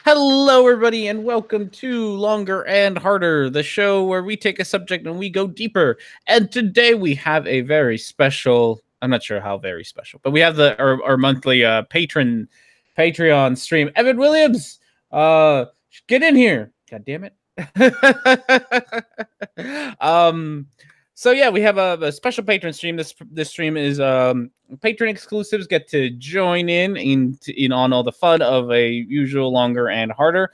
Hello, everybody, and welcome to Longer and Harder, the show where we take a subject and we go deeper. And today we have a very special, I'm not sure how very special, but we have our monthly Patreon stream. Evan Williams, get in here. God damn it. So yeah, we have a special patron stream. This stream is patron exclusives get to join in on all the fun of a usual Longer and Harder.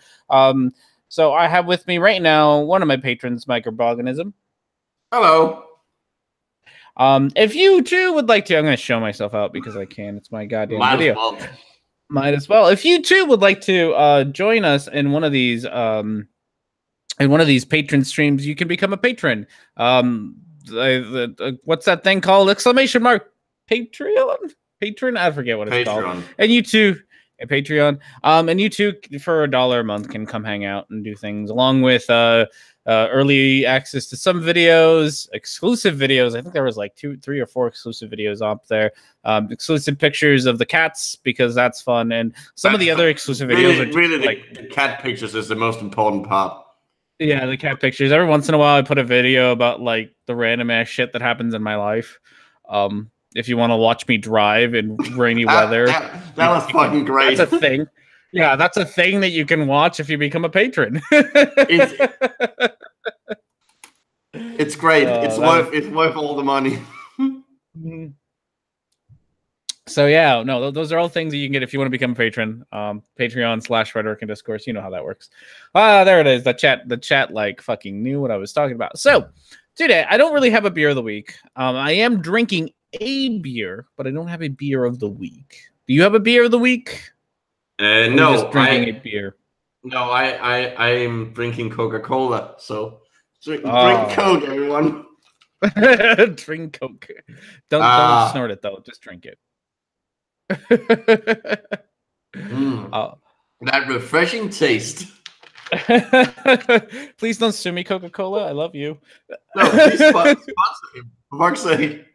So I have with me right now one of my patrons, Microborganism. Hello. If you too would like to, I'm going to show myself out because I can. It's my goddamn video. Might as well. If you too would like to join us in one of these patron streams, you can become a patron. What's that thing called? Exclamation mark Patreon? Patron? I forget what it's called. And you too, Patreon. And you too, for $1 a month, can come hang out and do things along with early access to some videos, exclusive videos. I think there was like 2, 3, or 4 exclusive videos up there. Exclusive pictures of the cats because that's fun, and some of the other exclusive videos are really like the cat pictures is the most important part. Yeah, the cat pictures. Every once in a while, I put a video about like the random ass shit that happens in my life. If you want to watch me drive in rainy weather, that was fucking great. That's a thing. Yeah, that's a thing that you can watch if you become a patron. It's great. It's worth all the money. So yeah, no, those are all things that you can get if you want to become a patron. Patreon/Rhetoric&Discourse. You know how that works. There it is. The chat like fucking knew what I was talking about. So today, I don't really have a beer of the week. I am drinking a beer, but I don't have a beer of the week. Do you have a beer of the week? No, just drinking a beer. No, I am drinking Coca-Cola. So drink Coke, everyone. Drink Coke. Don't snort it though. Just drink it. That refreshing taste. Please don't sue me, Coca-Cola. I love you. No, please sponsor him. For fuck's sake.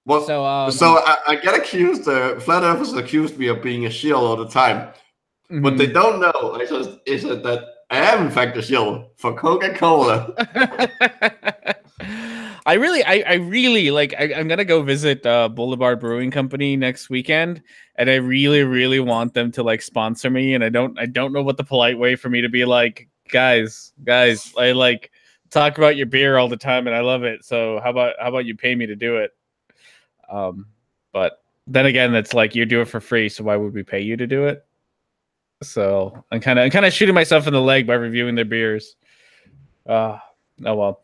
So I get accused. Flat Earthers accused me of being a shill all the time. What they don't know is that I am in fact a shill for Coca-Cola. I really like. I'm gonna go visit Boulevard Brewing Company next weekend, and I really want them to like sponsor me. And I don't know what the polite way for me to be like, guys. I like talk about your beer all the time, and I love it. So how about you pay me to do it? But then again, it's like you do it for free, so why would we pay you to do it? So I'm kind of shooting myself in the leg by reviewing their beers. Oh well.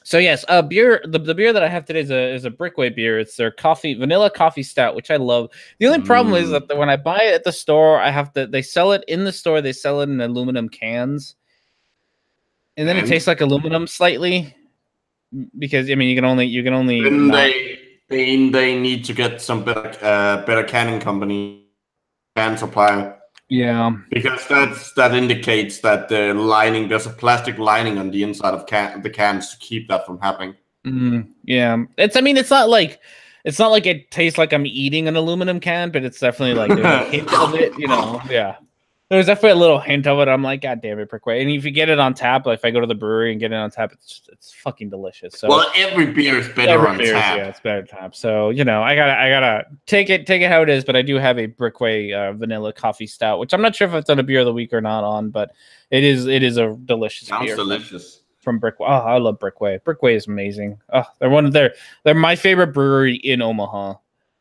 So yes, beer. The beer that I have today is a Brickway beer. It's their vanilla coffee stout, which I love. The only problem is that when I buy it at the store, they sell it in the store. They sell it in aluminum cans, and then it tastes like aluminum slightly. Because I mean, you can only. Then they need to get some better canning company, can supplier. Yeah, because that indicates that there's a plastic lining on the inside of the cans to keep that from happening. Yeah, it's not like it tastes like I'm eating an aluminum can, but it's definitely like there's a hint of it, you know. Yeah, there's definitely a little hint of it. I'm like, God damn it, Brickway. And if you get it on tap, like if I go to the brewery and get it on tap, it's fucking delicious. So every beer is better on tap. Yeah, it's better on tap. So I gotta take it how it is. But I do have a Brickway vanilla coffee stout, which I'm not sure if it's on a beer of the week or not on, but it is a delicious beer. Sounds delicious. From Brickway. Oh, I love Brickway. Brickway is amazing. Oh, they're my favorite brewery in Omaha.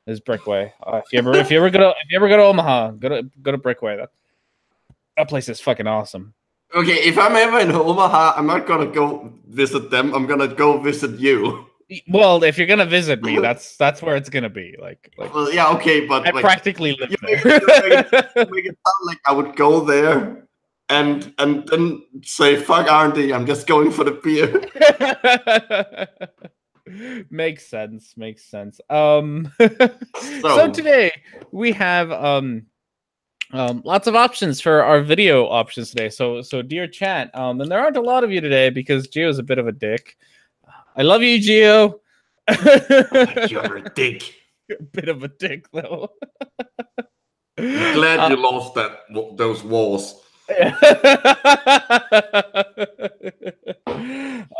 Is Brickway. If you ever go to Omaha, go to Brickway. That place is fucking awesome. Okay, if I'm ever in Omaha, I'm not gonna go visit them. I'm gonna go visit you. Well, if you're gonna visit me, that's where it's gonna be. Well, yeah, okay, but I practically live there. Make it sound like I would go there and then say, "Fuck R&D, I'm just going for the beer." Makes sense. So today we have lots of options for our video options today. So dear chat, and there aren't a lot of you today because Gio's a bit of a dick. I love you, Gio. You're a dick. A bit of a dick, though. Glad you lost those wars.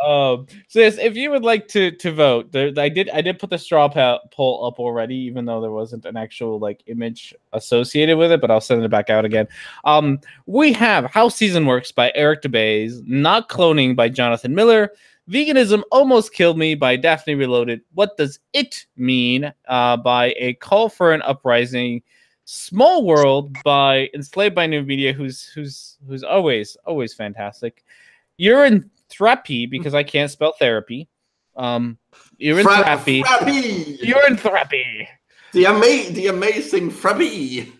So yes, if you would like to vote, I did put the straw poll up already, even though there wasn't an actual like image associated with it, but I'll send it back out again. We have How Season Works by Eric DeBays, Not Cloning by Jonathan Miller, Veganism Almost Killed Me by Daphne Reloaded, What Does It Mean by A Call for an Uprising, Small World by Enslaved by New Media, who's always fantastic. Urine Therapy, because I can't spell therapy. Urine Therapy. Urine Therapy. The amazing Frappy.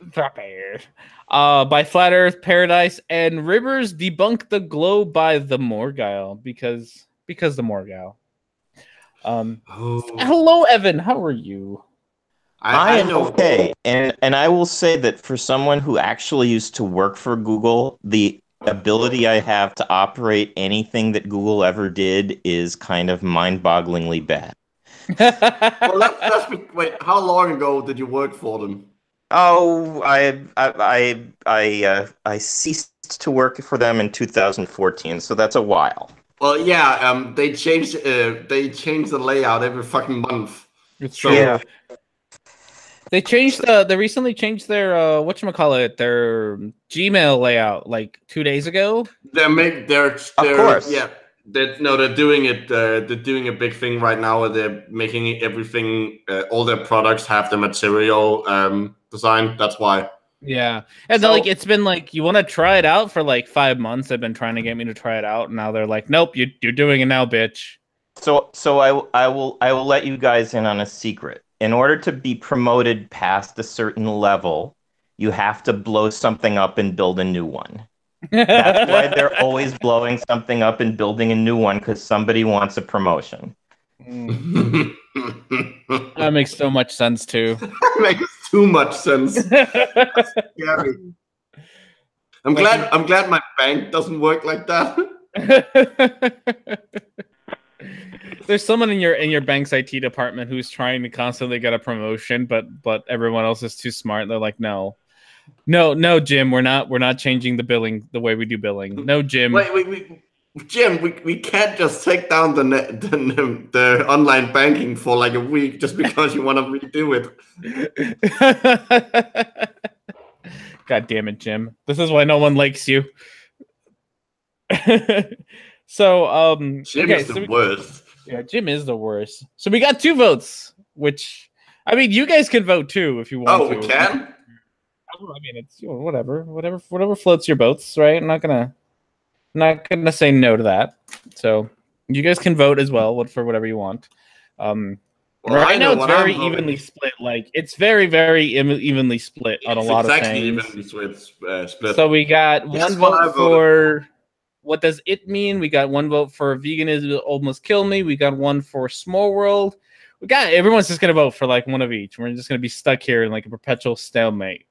By Flat Earth Paradise, and Rivers Debunk the Globe by the Morgile, because the Morgile. Hello, Evan. How are you? I am okay, and I will say that for someone who actually used to work for Google, the ability I have to operate anything that Google ever did is kind of mind-bogglingly bad. Well, wait. How long ago did you work for them? Oh, I ceased to work for them in 2014, so that's a while. Well, yeah. They changed the layout every fucking month. It's true. Yeah. They recently changed their whatchamacallit, their Gmail layout like 2 days ago. Of course. Yeah. They're doing it. They're doing a big thing right now where they're making everything, all their products have the material design. That's why. Yeah, and like it's been like, you want to try it out for like 5 months. They've been trying to get me to try it out, and now they're like, nope, you're doing it now, bitch. So I will let you guys in on a secret. In order to be promoted past a certain level, you have to blow something up and build a new one. That's why they're always blowing something up and building a new one, because somebody wants a promotion. That makes so much sense too. That makes too much sense. That's scary. I'm glad my bank doesn't work like that. There's someone in your bank's IT department who's trying to constantly get a promotion, but everyone else is too smart. They're like, no, Jim, we're not changing the billing, the way we do billing. No, Jim. Wait, Jim, we can't just take down the online banking for like a week just because you want to redo it. God damn it, Jim. This is why no one likes you. So, Jim is the worst. Yeah, Jim is the worst. So we got 2 votes, which, I mean, you guys can vote too if you want to. Oh, we can? I mean, it's whatever floats your boats, right? I'm not gonna say no to that. So you guys can vote as well for whatever you want. Right now it's very evenly split. Like, it's very, very evenly split on a lot of things. Exactly evenly split. So we got one vote for What Does It Mean? We got 1 vote for Veganism Almost Killed Me. We got 1 for Small World. Everyone's just gonna vote for like 1 of each. We're just gonna be stuck here in like a perpetual stalemate.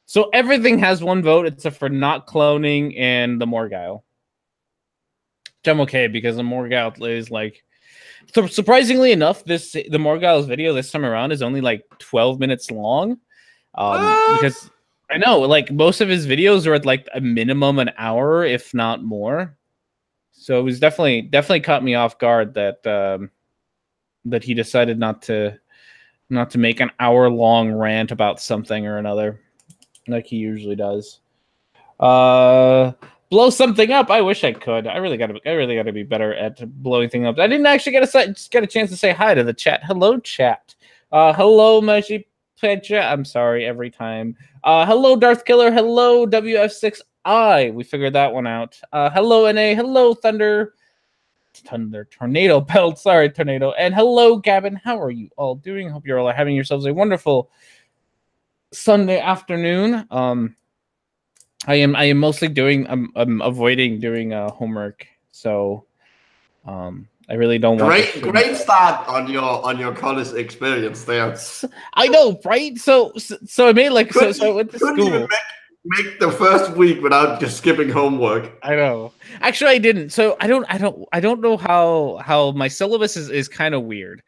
So everything has 1 vote except for Not Cloning and the Morgile. Which I'm okay, because the Morgile is like, surprisingly enough, the Morgile's video this time around is only like 12 minutes long. Because I know, like, most of his videos are at like a minimum an hour, if not more. So it was definitely caught me off guard that he decided not to make an hour-long rant about something or another, like he usually does. Blow something up. I wish I could. I really gotta be better at blowing things up. I didn't actually get a chance to say hi to the chat. Hello, chat. Hello, Meshi Pecha. I'm sorry every time. Hello, Darth Killer. Hello, WF6I. We figured that one out. Hello, NA. Hello, Thunder Tornado Belt. Sorry, Tornado. And hello, Gavin. How are you all doing? Hope you're all having yourselves a wonderful Sunday afternoon. I am mostly I'm avoiding doing homework, so I really don't want. Great start on your college experience there. I know, right? So I made like so I went to school. Even make the first week without just skipping homework. I know. Actually, I didn't. So I don't know how my syllabus is kind of weird.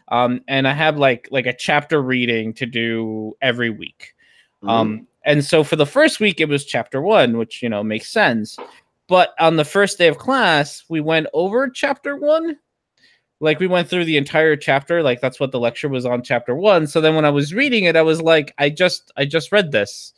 and I have like a chapter reading to do every week. And so for the first week, it was chapter 1, which, you know, makes sense. But on the first day of class, we went over chapter 1. Like, we went through the entire chapter. Like, that's what the lecture was on, chapter 1. So then when I was reading it, I was like, I just read this.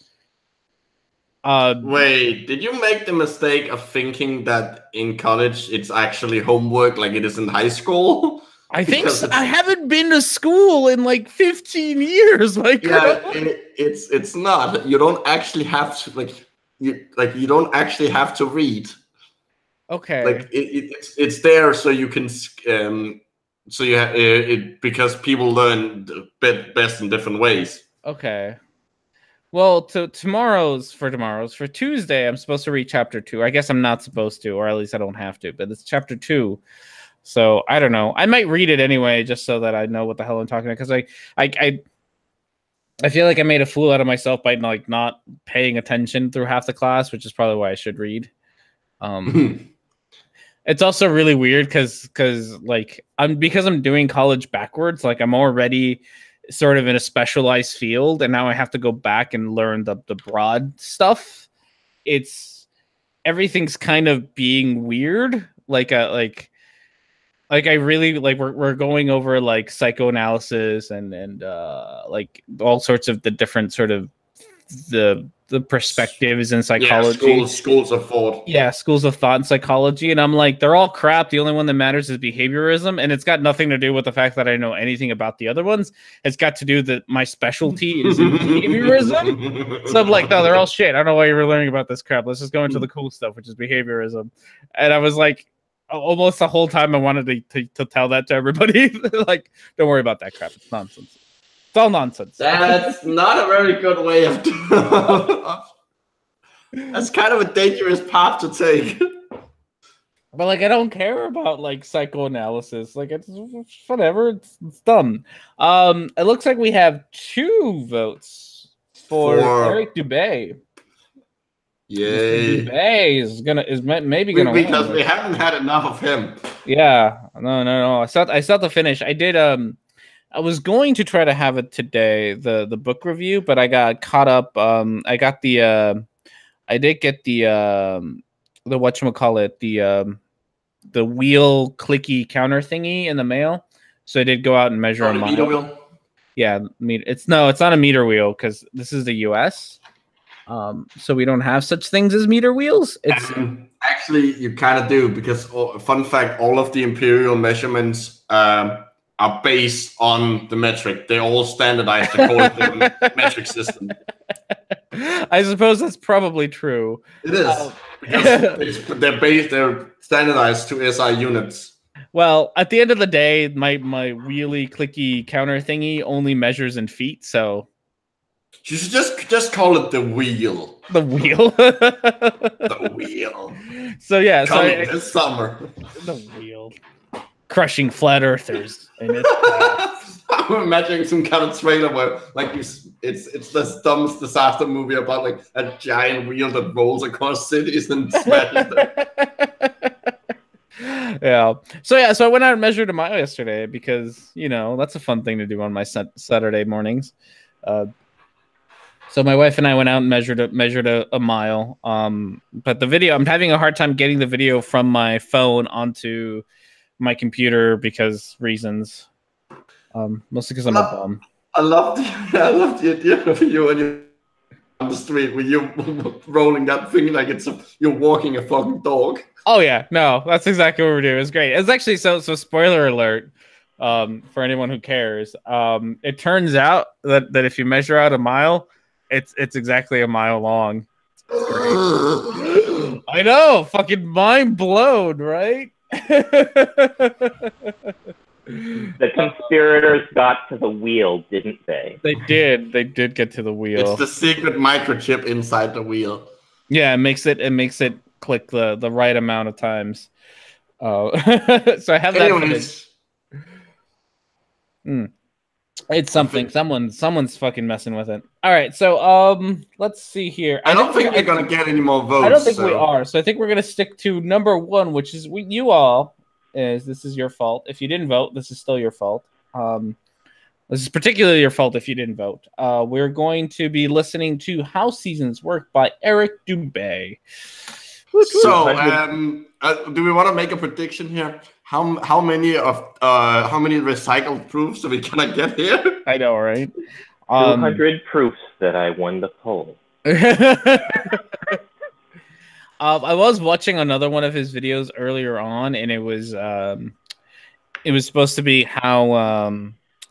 Wait, did you make the mistake of thinking that in college it's actually homework like it is in high school? I think so. I haven't been to school in like 15 years. Like, yeah, it's not. You don't actually have to you don't actually have to read. Okay. Like it's there so you can so you have it because people learn best in different ways. Okay. Well, for Tuesday, I'm supposed to read chapter 2. I guess I'm not supposed to, or at least I don't have to, but it's chapter 2. So I don't know. I might read it anyway, just so that I know what the hell I'm talking about. Because I feel like I made a fool out of myself by like not paying attention through half the class, which is probably why I should read. It's also really weird because I'm doing college backwards. Like, I'm already sort of in a specialized field, and now I have to go back and learn the broad stuff. Everything's kind of being weird. Like I really like we're going over like psychoanalysis and like all sorts of the different sort of the perspectives in psychology. Yeah, schools of thought. Yeah, schools of thought and psychology. And I'm like, they're all crap. The only one that matters is behaviorism. And it's got nothing to do with the fact that I know anything about the other ones. It's got to do that my specialty is in behaviorism. So I'm like, no, they're all shit. I don't know why you were learning about this crap. Let's just go into the cool stuff, which is behaviorism. And I was like, almost the whole time I wanted to tell that to everybody. Like, don't worry about that crap. It's nonsense. It's all nonsense. That's not a very good way of That's kind of a dangerous path to take. But like, I don't care about like psychoanalysis. Like, it's whatever. It's dumb. It looks like we have 2 votes for Eric Dubé. Yay! Dubé is maybe gonna because win. We haven't had enough of him. Yeah. No. I still have to finish. I did. I was going to try to have it today, the book review, but I got caught up. I got I did get the whatchamacallit, the wheel clicky counter thingy in the mail. So I did go out and measure a mile. Meter wheel? Yeah, it's not a meter wheel because this is the US. So we don't have such things as meter wheels. It's actually, you kind of do, because fun fact, all of the imperial measurements are based on the metric. They're all standardized according to the metric system. I suppose that's probably true. It is. Because they're standardized to SI units. Well, at the end of the day, my wheelie clicky counter thingy only measures in feet, so you should just call it the wheel. The wheel. The wheel. So yeah, coming this summer. The wheel. Crushing flat earthers. And I'm imagining some kind of trailer where like it's the dumbest disaster movie about like a giant wheel that rolls across cities and smashes them. Yeah. So I went out and measured a mile yesterday because, you know, that's a fun thing to do on my Saturday mornings. So my wife and I went out and measured a mile. But the video, I'm having a hard time getting the video from my phone onto my computer because reasons. Mostly because I'm a bum. I love the idea of you and you on the street with you rolling that thing like you're walking a fucking dog. Oh yeah, no, that's exactly what we're doing. It's great. It's actually so spoiler alert. For anyone who cares, it turns out that if you measure out a mile, it's exactly a mile long. I know, fucking mind blown, right? The conspirators got to the wheel, didn't they? They did get to the wheel. It's the secret microchip inside the wheel. Yeah, it makes it click the right amount of times. So I have that. It's something. Someone's fucking messing with it. All right, so let's see here. I don't think we're gonna get any more votes. I don't think we are. So I think we're gonna stick to number 1, which is you all. This is your fault. If you didn't vote, this is still your fault. This is particularly your fault if you didn't vote. We're going to be listening to How Seasons Work by Eric Dubé. So, do we want to make a prediction here? How many recycled proofs are we gonna get here? I know, right? 200 proofs that I won the poll. I was watching another one of his videos earlier on, and it was supposed to be how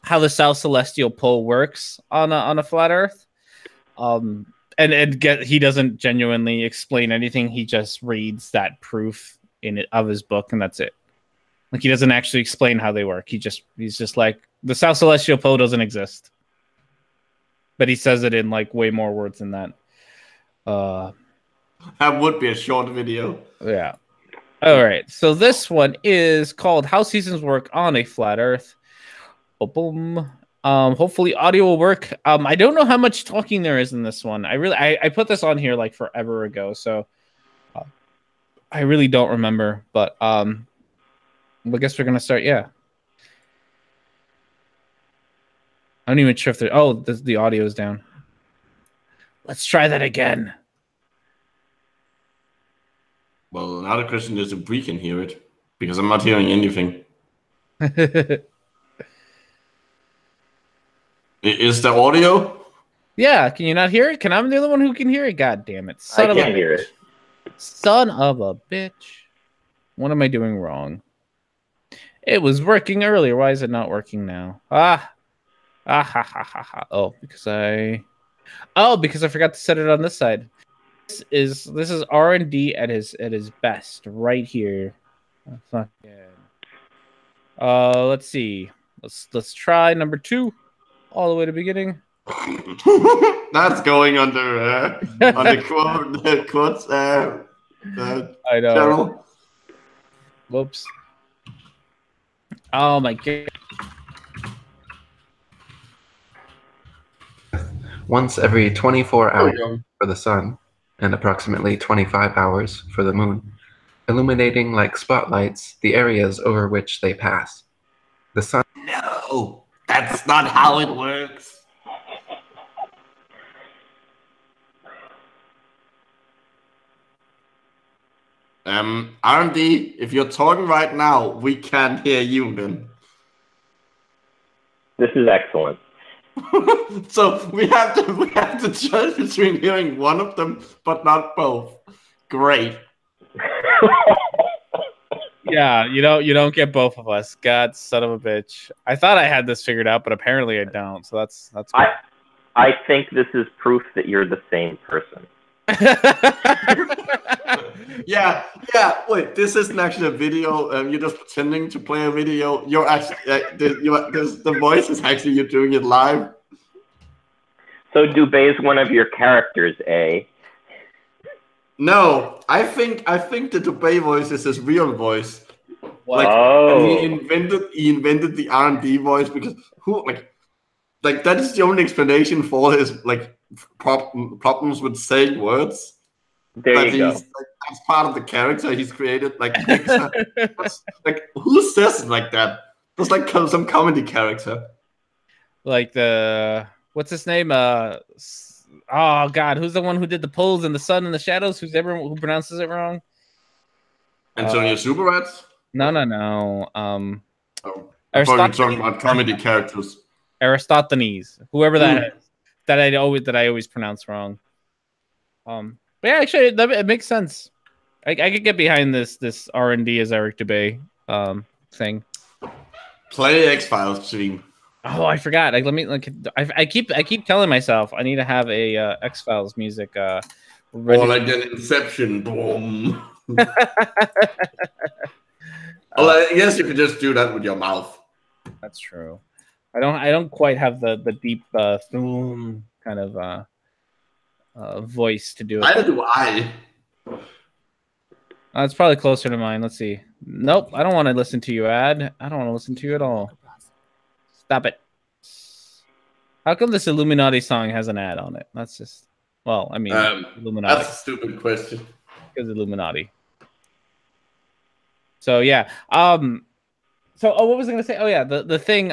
the South Celestial Pole works on a flat Earth. He doesn't genuinely explain anything. He just reads that proof of his book, and that's it. Like, he doesn't actually explain how they work. He's just like, the South Celestial Pole doesn't exist, but he says it in like way more words than that. That would be a short video. Yeah. All right. So this one is called How Seasons Work on a Flat Earth. Boom. Hopefully audio will work. I don't know how much talking there is in this one. I put this on here like forever ago, so I really don't remember. But I guess we're gonna start. Yeah. I'm not even sure if the audio is down. Let's try that again. Well, now the question is if we can hear it, because I'm not hearing anything. Is the audio? Yeah, can you not hear it? I'm the only one who can hear it. God damn it. I can't hear it. Son of a bitch. What am I doing wrong? It was working earlier. Why is it not working now? Ha ha ha ha. Oh, because I forgot to set it on this side. This is R&D at his best right here. Let's see. Let's try number 2 all the way to beginning. That's going under on the quotes. I know. Channel. Whoops. Oh my god. Once every 24 hours for the sun, and approximately 25 hours for the moon, illuminating like spotlights the areas over which they pass. The sun... No, that's not how it works. R&D, if you're talking right now, we can't hear you then. This is excellent. So we have to judge between hearing one of them, but not both. Great. Yeah, you don't get both of us. God, son of a bitch. I thought I had this figured out, but apparently I don't. So that's good. I think this is proof that you're the same person. Yeah. Wait, this isn't actually a video. You're just pretending to play a video. You're actually the voice is actually you doing it live. So Dubé is one of your characters, eh? No, I think the Dubé voice is his real voice. Wow. He invented the R&D voice because that is the only explanation for his problems with saying words. There you go. That's part of the character he's created. Who says it like that? It's like some comedy character. Like what's his name? Oh God, who's the one who did the pulls in the sun and the shadows? Who pronounces it wrong? Antonio Superrats? No. I thought you were talking about comedy characters. Aristophanes, whoever that is, that I always pronounce wrong. But yeah, actually, it makes sense. I could get behind this R&D as Eric Dubé thing. Play X-Files stream. Oh, I forgot. I keep telling myself I need to have a X-Files music. Or like an Inception. Boom. Well, I guess you could just do that with your mouth. That's true. I don't quite have the deep kind of voice to do it. Neither do I. It's probably closer to mine. Let's see. Nope, I don't want to listen to you, Ad. I don't want to listen to you at all. Stop it. How come this Illuminati song has an ad on it? That's just... Well, I mean, Illuminati. That's a stupid question. Because Illuminati. So, yeah. So, what was I going to say? Oh yeah, the thing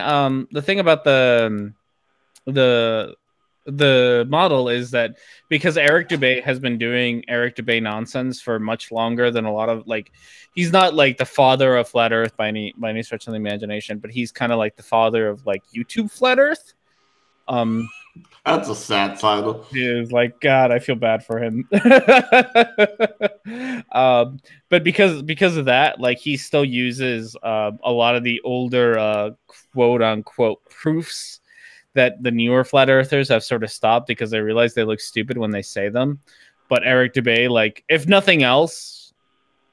about the model is that because Eric Dubay has been doing Eric Dubay nonsense for much longer than a lot of he's not like the father of flat Earth by any stretch of the imagination, but he's kind of like the father of like YouTube flat Earth. That's a sad title. Is like God, I feel bad for him. But because of that, like he still uses a lot of the older quote unquote proofs that the newer flat earthers have sort of stopped because they realize they look stupid when they say them. But Eric Dubay, like if nothing else,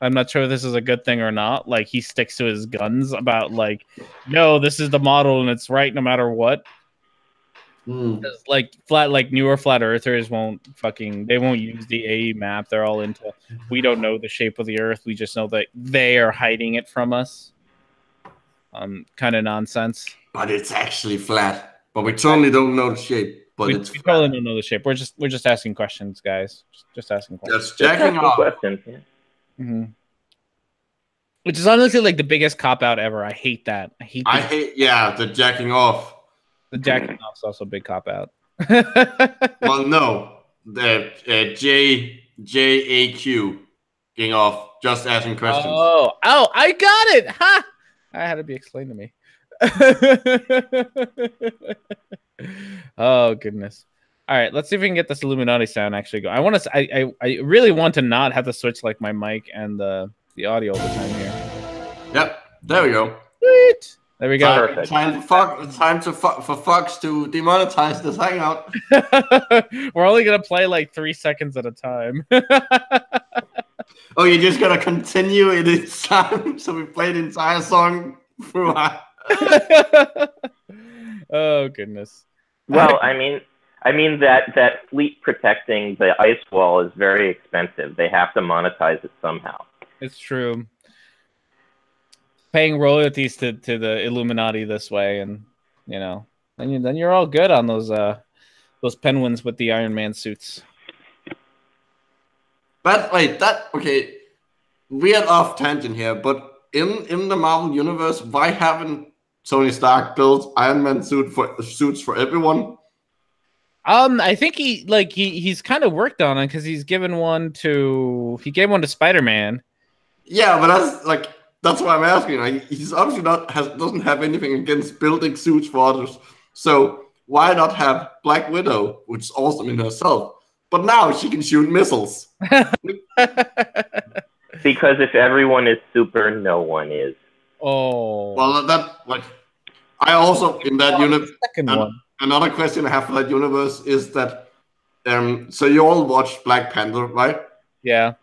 I'm not sure if this is a good thing or not. Like he sticks to his guns about like, no, this is the model and it's right no matter what. Like newer flat earthers won't use the AE map. They're all into we don't know the shape of the earth. We just know that they are hiding it from us. Kind of nonsense. But it's actually flat. But we totally don't know the shape. But we totally don't know the shape. We're just asking questions, guys. Just asking questions. Just checking out questions. Yeah. Mm-hmm. Which is honestly like the biggest cop out ever. I hate that. I hate the jacking off. The jacking off is also a big cop out. Well, no, the JAQ getting off, just asking questions. Oh, I got it. Ha! I had to be explained to me. Oh goodness. All right, let's see if we can get this Illuminati sound actually go. I really want to not have to switch like my mic and the audio all the time here. Yep, there we go. Sweet. There we go. Time for Fox to demonetize this hangout. We're only gonna play like 3 seconds at a time. Oh, you're just gonna continue in its time, so we play the entire song throughout. Oh goodness. Well, I mean that fleet protecting the ice wall is very expensive. They have to monetize it somehow. It's true. Paying royalties to the Illuminati this way, and you know, then you're all good on those penguins with the Iron Man suits. But wait, okay, weird off tangent here, but in the Marvel universe, why haven't Tony Stark built Iron Man suits for everyone? I think he's kind of worked on it because he gave one to Spider-Man. Yeah, but that's why I'm asking. Like, he's obviously doesn't have anything against building suits for others. So why not have Black Widow, which is awesome in herself, but now she can shoot missiles? Because if everyone is super, no one is. Oh. Well, I also in that universe. Another question I have for that universe is that, so you all watched Black Panther, right? Yeah.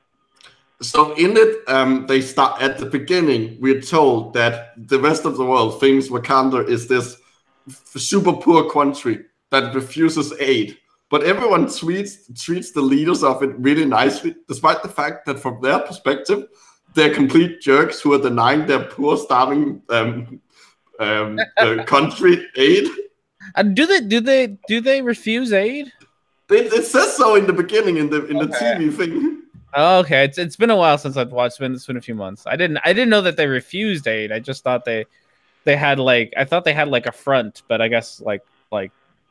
So in it, they start at the beginning. We're told that the rest of the world thinks Wakanda is this super poor country that refuses aid, but everyone treats the leaders of it really nicely, despite the fact that from their perspective, they're complete jerks who are denying their poor, starving country aid. Do they refuse aid? It says so in the beginning in the TV thing. Oh, okay, it's been a while since I've watched. It's been a few months. I didn't know that they refused aid. I just thought they had I thought they had like a front, but I guess like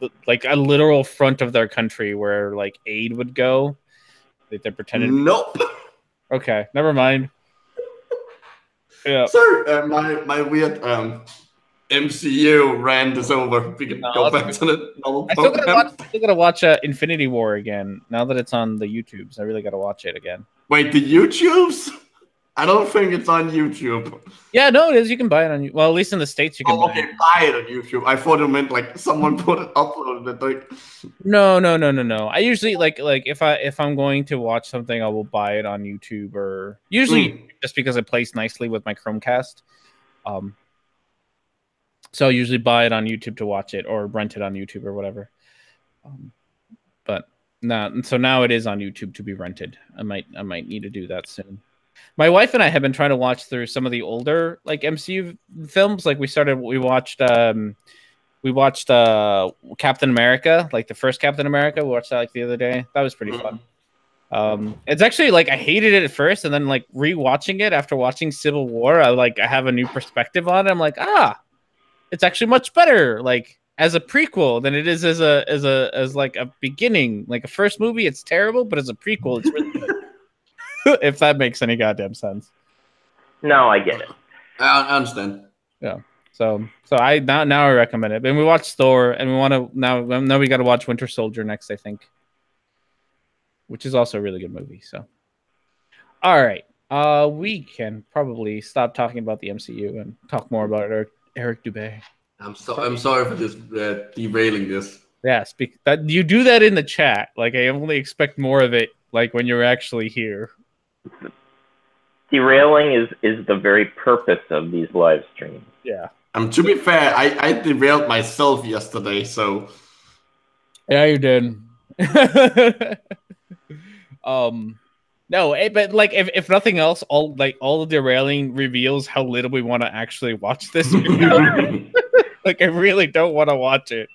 a literal front of their country where like aid would go. Like they pretended. Nope. Okay, never mind. Yeah. Sorry, my weird MCU rant is over. We can go back to the normal program. I still gotta watch Infinity War again now that it's on the YouTubes. I really gotta watch it again. Wait, the YouTubes? I don't think it's on YouTube. Yeah, no, it is. You can buy it on. Well, at least in the States, you can. Oh, okay, buy it on YouTube. I thought it meant like someone uploaded it. Like, no. I usually like if I'm going to watch something, I will buy it on YouTube or usually just because it plays nicely with my Chromecast. So I'll usually buy it on YouTube to watch it or rent it on YouTube or whatever. But now it is on YouTube to be rented. I might need to do that soon. My wife and I have been trying to watch through some of the older like MCU films. Like we watched Captain America, like the first Captain America. We watched that like the other day. That was pretty fun. It's actually like I hated it at first, and then like rewatching it after watching Civil War, I have a new perspective on it. I'm like, it's actually much better like as a prequel than it is as like a beginning, like a first movie. It's terrible, but as a prequel, it's really good. If that makes any goddamn sense. No, I get it. I understand. Yeah. So I now I recommend it. And we watched Thor, and we want to now we got to watch Winter Soldier next, I think, which is also a really good movie. So, all right, we can probably stop talking about the MCU and talk more about Eric Dubé. I'm sorry for this derailing this. Yeah, that you do that in the chat. Like I only expect more of it. Like when you're actually here. Derailing is the very purpose of these live streams. Yeah. To be fair, I derailed myself yesterday, so yeah, you did. No, but like if nothing else, all the derailing reveals how little we want to actually watch this video. Like I really don't want to watch it.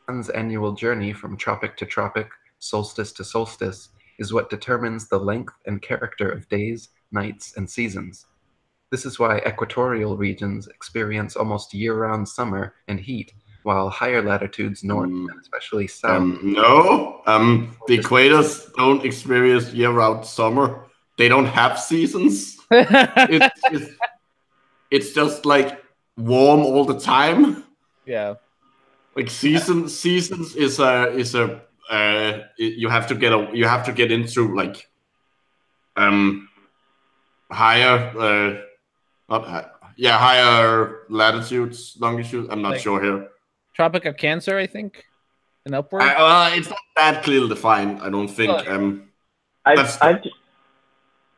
Sun's annual journey from tropic to tropic, solstice to solstice, is what determines the length and character of days, nights, and seasons. This is why equatorial regions experience almost year-round summer and heat, while higher latitudes north, and especially south. The equators don't experience year-round summer. They don't have seasons. It's just like warm all the time. Yeah. Like seasons is a you have to get into like higher higher latitudes, longitudes. I'm not sure here. Tropic of Cancer, I think, and upward. It's not that clearly defined, I don't think.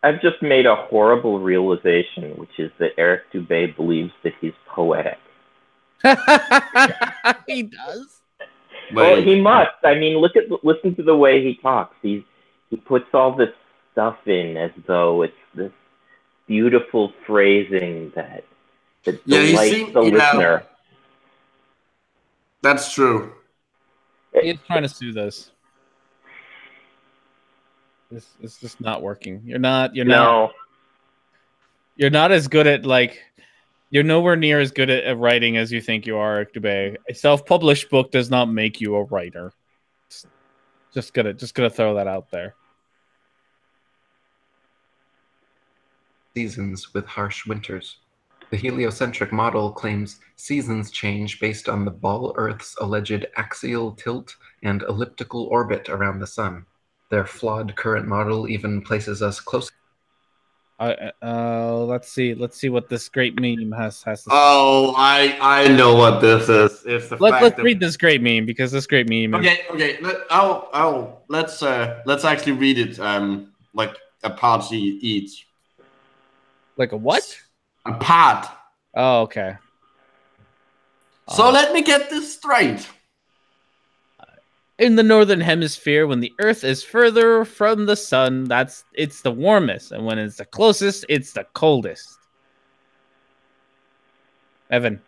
I've just made a horrible realization, which is that Eric Dubé believes that he's poetic. He does. Well, he must. I mean, listen to the way he talks. He puts all this stuff in as though it's this beautiful phrasing that delights the listener. That's true. He's trying to soothe us. It's just not working. You're not as good at you're nowhere near as good at writing as you think you are, Eric Dubé. A self-published book does not make you a writer. Just gonna throw that out there. Seasons with harsh winters. The heliocentric model claims seasons change based on the ball Earth's alleged axial tilt and elliptical orbit around the sun. Their flawed current model even places us close. Let's see what this great meme has to say. Oh, I know what this is. It's let's read this great meme, because this great meme. Okay. Let's actually read it. Like a part each. Like a what? A part. Oh, okay. So let me get this straight. In the northern hemisphere, when the Earth is further from the sun, it's the warmest, and when it's the closest, it's the coldest. Evan.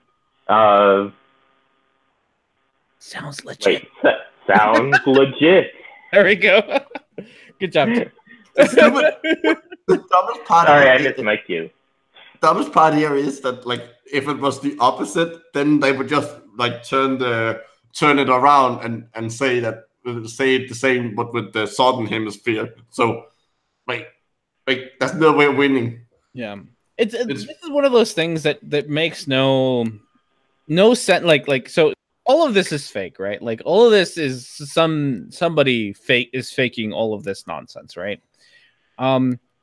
Sounds legit. Wait, sounds legit. There we go. Good job, Tim. The dumbest part. Sorry, I missed my cue. The dumbest part here is that, like, if it was the opposite, then they would just like turn it around and say it the same, but with the southern hemisphere. So, like that's no way of winning. Yeah, it's this is one of those things that makes no sense. Like so, all of this is fake, right? Like all of this is somebody is faking all of this nonsense, right?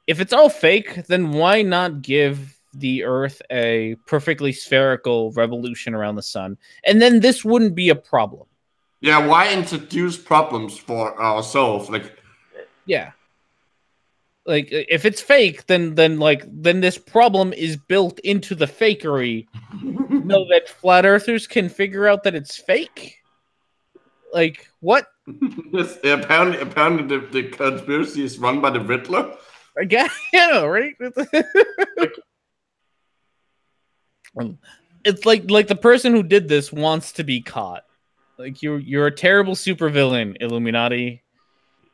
If it's all fake, then why not give the Earth a perfectly spherical revolution around the sun, and then this wouldn't be a problem? Yeah, why introduce problems for ourselves? Like, yeah, like if it's fake, then this problem is built into the fakery, so that flat earthers can figure out that it's fake. Like what? Yes, apparently the conspiracy is run by the Riddler. I guess, yeah, right. It's like the person who did this wants to be caught. Like you're a terrible supervillain, Illuminati.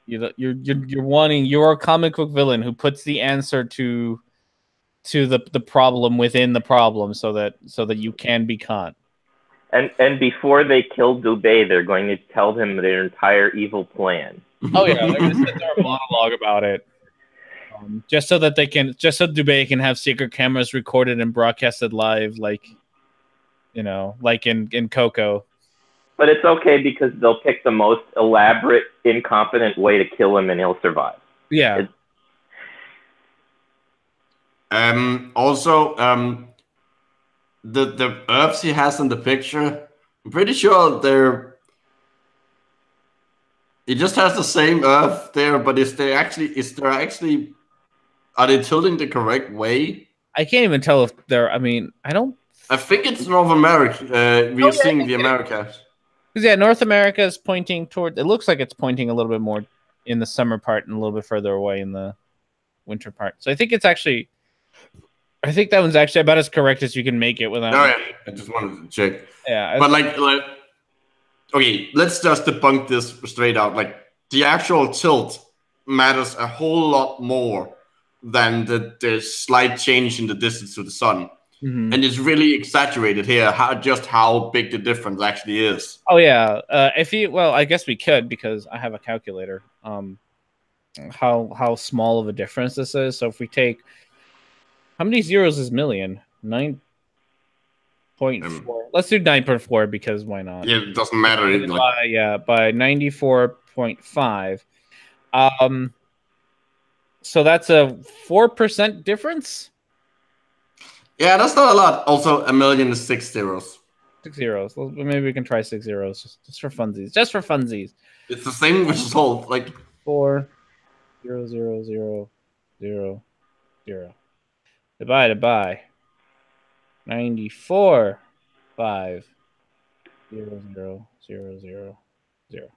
You're a comic book villain who puts the answer to the problem within the problem, so that you can be caught. And before they kill Dubé, they're going to tell him their entire evil plan. Oh yeah, they're going to sit there and monologue about it, just so Dubé can have secret cameras recorded and broadcasted live, like in Coco. But it's okay because they'll pick the most elaborate, incompetent way to kill him, and he'll survive. Yeah. Also, the herbs he has in the picture, I'm pretty sure he just has the same herb there, but are they tilting the correct way? I can't even tell if they're. I think it's North America. We're seeing the Americas. Because yeah, North America is pointing toward. It looks like it's pointing a little bit more in the summer part and a little bit further away in the winter part. So I think that one's actually about as correct as you can make it without. Oh, yeah. I just wanted to check. Yeah, but okay, let's just debunk this straight out. Like, the actual tilt matters a whole lot more than the slight change in the distance to the sun. Mm-hmm. And it's really exaggerated here, how big the difference actually is. Oh yeah, I guess we could, because I have a calculator. How small of a difference this is. So if we take, how many zeros is million? 9.4. Let's do 9.4 because why not? Yeah, it doesn't matter. By 94.5. So that's a 4% difference. Yeah, that's not a lot. Also, a million is 6 zeros. 6 zeros. Well, maybe we can try 6 zeros just for funsies. Just for funsies. It's the same result. Like 4 0 0 0 0 0 divided by 94 5 0 0 0 0 0.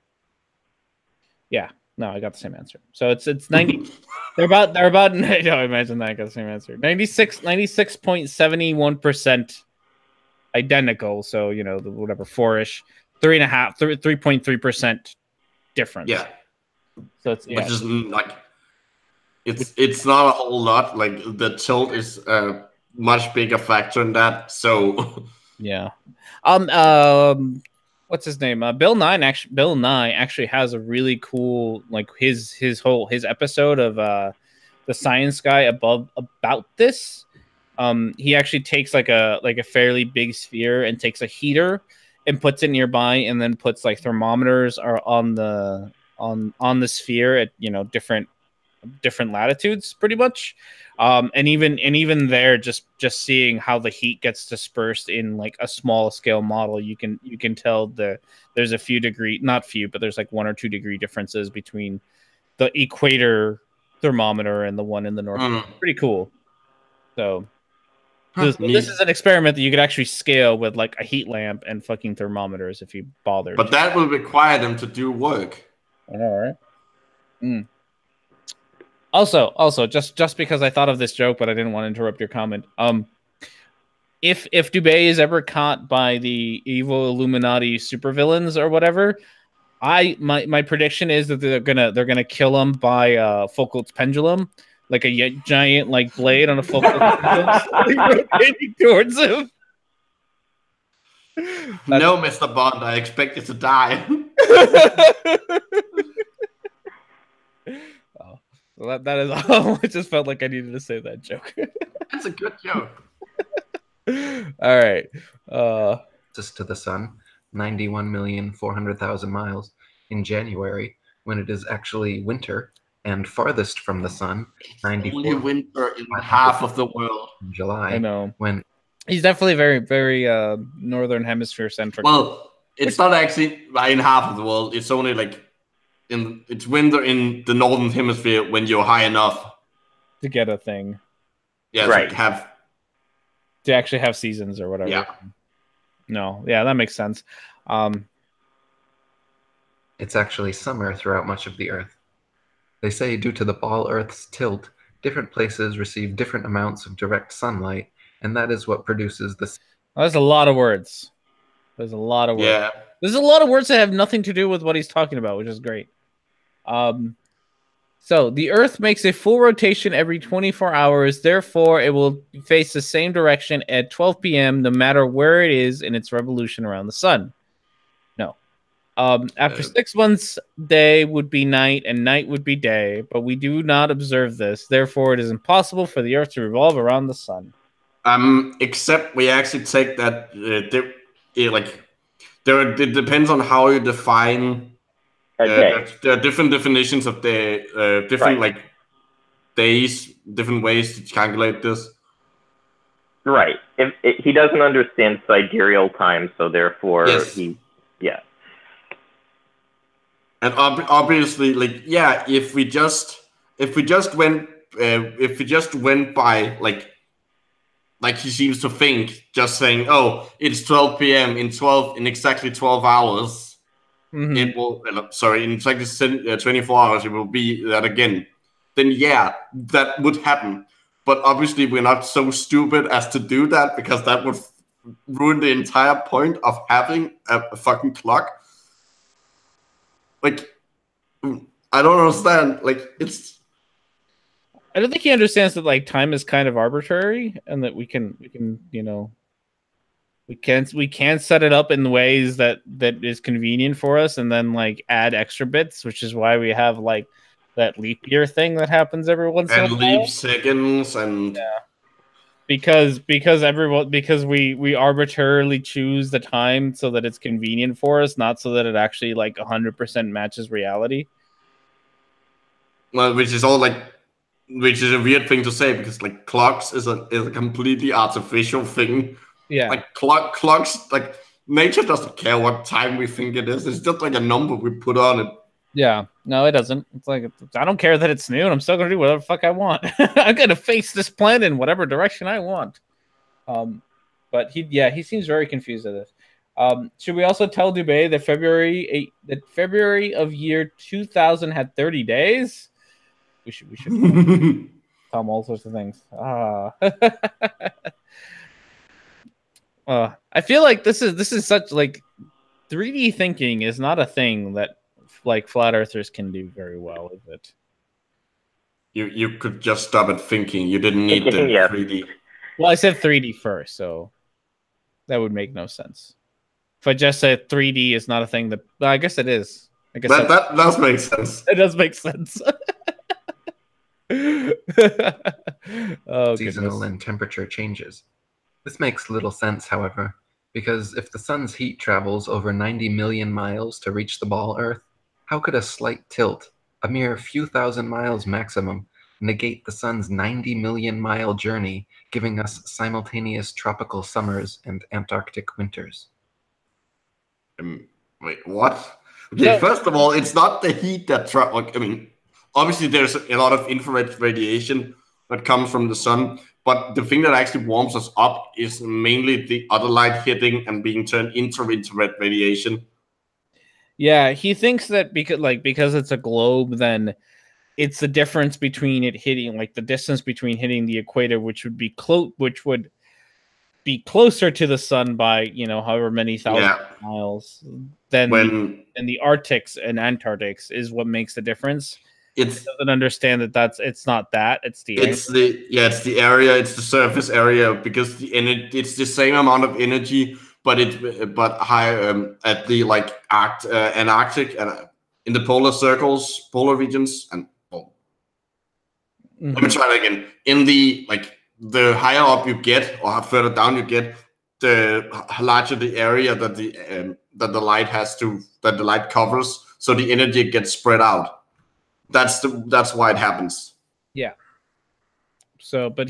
Yeah. No, I got the same answer. So it's 90. they're about. No, imagine that I got the same answer. 96.71% identical. So whatever, 4-ish, 3.3% difference. Yeah. So it's which is like it's not a whole lot. Like, the tilt is a much bigger factor in that. So yeah. What's his name? Bill Nye actually has a really cool, like, his episode of the Science Guy about this. He actually takes like a fairly big sphere and takes a heater and puts it nearby, and then puts like thermometers on the sphere at different latitudes, pretty much. And even there, just seeing how the heat gets dispersed in like a small scale model, you can tell there's a few degree, not few, but there's like 1 or 2 degree differences between the equator thermometer and the one in the north. Pretty cool. So this is an experiment that you could actually scale with like a heat lamp and fucking thermometers if you bother. But that will require them to do work. I know, right? Also, just because I thought of this joke, but I didn't want to interrupt your comment. If Dubé is ever caught by the evil Illuminati supervillains or whatever, my prediction is that they're gonna kill him by Foucault's pendulum, like a giant like blade on a Foucault pendulum rotating towards him. No, Mr. Bond, I expect you to die. Well, that is all. I just felt like I needed to say that joke. That's a good joke. All right. Just to the sun, 91,400,000 miles in January, when it is actually winter, and farthest from the sun, 94. Only winter in half of the world. In July. I know. When he's definitely very, very northern hemisphere centric. Well, it's not actually in half of the world. It's only like it's winter in the northern hemisphere when you're high enough to get a thing. Yeah, right. To actually have seasons or whatever. Yeah. No, yeah, that makes sense. It's actually summer throughout much of the Earth. They say due to the ball Earth's tilt, different places receive different amounts of direct sunlight, and that is what produces the... That's a lot of words. There's a lot of words. Yeah. There's a lot of words that have nothing to do with what he's talking about, which is great. So the Earth makes a full rotation every 24 hours. Therefore, it will face the same direction at 12 p.m. no matter where it is in its revolution around the sun. No. After 6 months, day would be night and night would be day, but we do not observe this. Therefore, it is impossible for the Earth to revolve around the sun. Except we actually take that it depends on how you define. There are different definitions of the different like days, different ways to calculate this. Right. He doesn't understand sidereal time, so therefore yes. And obviously, like, yeah, if we just went by like he seems to think, just saying, oh, it's 12 p.m. in exactly 12 hours, it will. In exactly 24 hours, it will be that again. Then yeah, that would happen. But obviously, we're not so stupid as to do that, because that would ruin the entire point of having a fucking clock. Like, I don't understand. Like, it's. I don't think he understands that like time is kind of arbitrary, and that we can we can set it up in ways that is convenient for us, and then like add extra bits, which is why we have like that leap year thing that happens every once in a while. And leap seconds and because we arbitrarily choose the time so that it's convenient for us, not so that it actually like 100% matches reality. Well, which is a weird thing to say, because like clocks is a completely artificial thing. Yeah, like clocks, like nature doesn't care what time we think it is. It's just like a number we put on it. Yeah, no, it doesn't. It's like, I don't care that it's noon. I'm still gonna do whatever the fuck I want. I'm gonna face this planet in whatever direction I want. But he seems very confused at this. Should we also tell Dubé that February of year 2000 had 30 days? We should tell him all sorts of things. I feel like this is such like 3D thinking is not a thing that like flat earthers can do very well, is it? You could just stop at thinking. You didn't need the 3D. Well, I said 3D first, so that would make no sense. If I just said 3D is not a thing that, well, I guess it is. I guess that does make sense. It does make sense. Seasonal and temperature changes. This makes little sense, however, because if the sun's heat travels over 90 million miles to reach the ball Earth, how could a slight tilt, a mere few thousand miles maximum, negate the sun's 90 million mile journey, giving us simultaneous tropical summers and Antarctic winters? Wait, what? Okay, first of all, it's not the heat that obviously there's a lot of infrared radiation that comes from the sun, but the thing that actually warms us up is mainly the other light hitting and being turned into infrared radiation. Yeah, he thinks that because it's a globe, then it's the difference between it hitting, like the distance between hitting the equator, which would be closer to the sun by however many thousand miles than the Arctics and Antarctics is what makes the difference. It doesn't understand that it's not that, it's the area, it's the surface area, because it's the same amount of energy, but higher at the Antarctic and in the polar circles, polar regions, and let me try that again. In the higher up you get, or further down you get, the larger the area that the light covers, so the energy gets spread out. That's why it happens. Yeah. So, but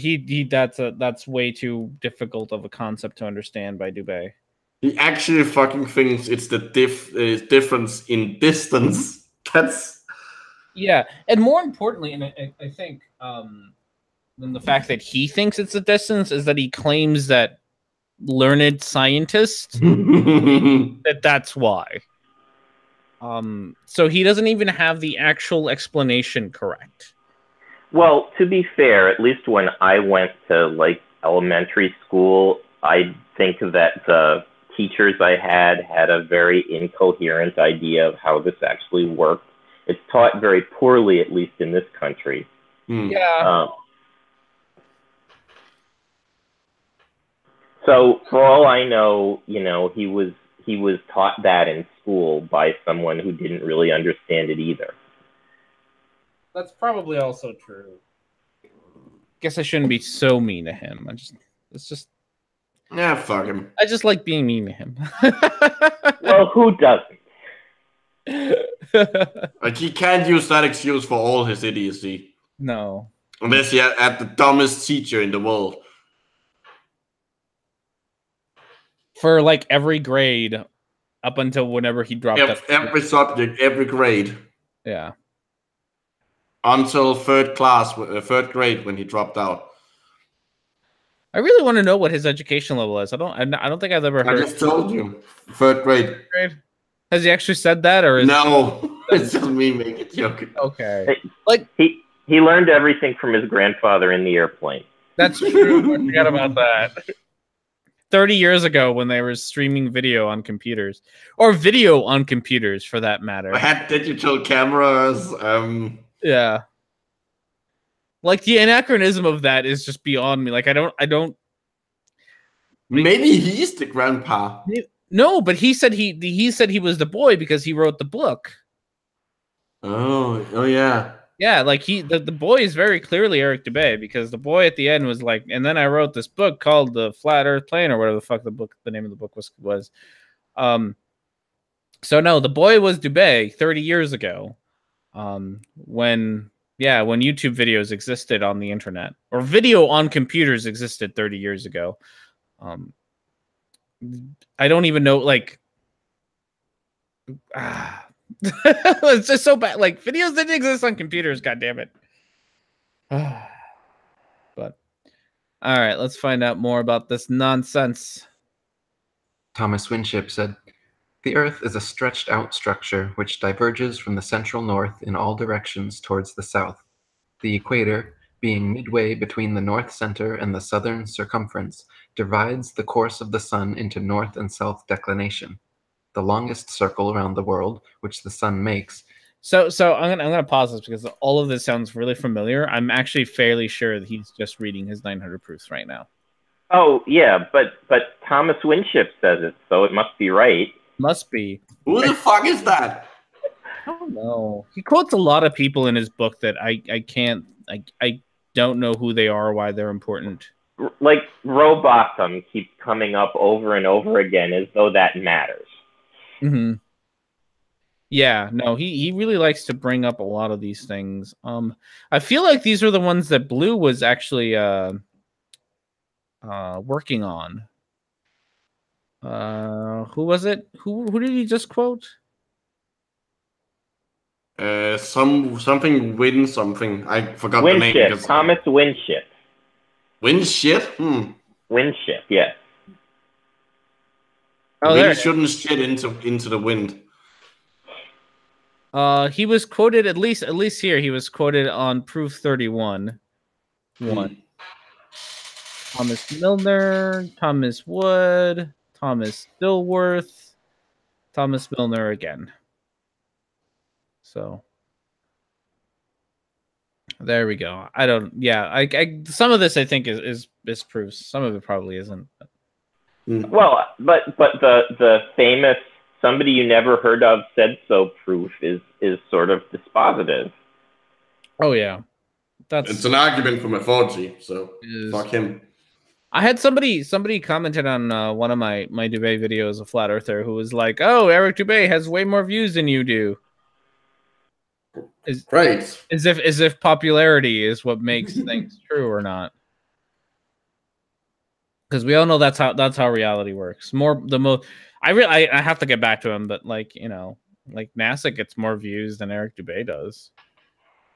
that's way too difficult of a concept to understand by Dubé. He actually fucking thinks it's the difference in distance. And more importantly, and I think than the fact that he thinks it's a distance, is that he claims that learned scientists that's why. So he doesn't even have the actual explanation correct. Well, to be fair, at least when I went to elementary school, I think that the teachers I had a very incoherent idea of how this actually worked. It's taught very poorly, at least in this country. Yeah. So for all I know, he was taught that in school by someone who didn't really understand it either. That's probably also true. Guess I shouldn't be so mean to him. Yeah, fuck him. I just like being mean to him. Well, who doesn't? Like, he can't use that excuse for all his idiocy. No. Unless he had the dumbest teacher in the world. For like every grade up until whenever he dropped out. Every subject, every grade. Yeah. Until third grade when he dropped out. I really want to know what his education level is. I don't think I've ever heard. I just told you. Third grade. Has he actually said that, or is no? It's just me making a joke. Okay. He learned everything from his grandfather in the airplane. That's true. I forgot about that. 30 years ago, when they were streaming video on computers, or video on computers, for that matter. I had digital cameras. Yeah. Like, the anachronism of that is just beyond me. Like, I don't. Maybe he's the grandpa. No, but he said he was the boy because he wrote the book. Oh yeah. Yeah, like the boy is very clearly Eric Dubay, because the boy at the end was like, and then I wrote this book called The Flat Earth Plane, or whatever the fuck the name of the book was. So no, the boy was Dubay 30 years ago. When YouTube videos existed on the internet, or video on computers existed 30 years ago. I don't even know, like, it's just so bad. Like, videos didn't exist on computers, god damn it. But all right, let's find out more about this nonsense. Thomas Winship said, "The Earth is a stretched out structure which diverges from the central north in all directions towards the south. The equator, being midway between the north center and the southern circumference, divides the course of the sun into north and south declination. The longest circle around the world, which the sun makes." So I'm gonna pause this because all of this sounds really familiar. I'm actually fairly sure that he's just reading his 900 proofs right now. Oh yeah, but Thomas Winship says it, so it must be right. Must be. Who the fuck is that? I don't know. He quotes a lot of people in his book that I don't know who they are or why they're important. Like Rowbottom keeps coming up over and over again as though that matters. Mm-hmm. Yeah, no, he really likes to bring up a lot of these things. I feel like these are the ones that Blue was actually working on. Who was it? Who did he just quote? Something win something. I forgot the name. Winship. Thomas Winship. Winship? Winship, yes. Oh, really shouldn't shit into the wind. He was quoted at least here. He was quoted on proof 31. Thomas Milner, Thomas Wood, Thomas Dilworth, Thomas Milner again. So there we go. I some of this I think is proofs. Some of it probably isn't. Well, but the famous "somebody you never heard of said so" proof is sort of dispositive. Oh yeah, it's an argument from authority. So fuck him. I had somebody commented on one of my Dubay videos, a flat earther, who was like, "Oh, Eric Dubay has way more views than you do." Right. As if popularity is what makes things true or not. Because we all know that's how reality works. I have to get back to him, but like NASA gets more views than Eric Dubay does.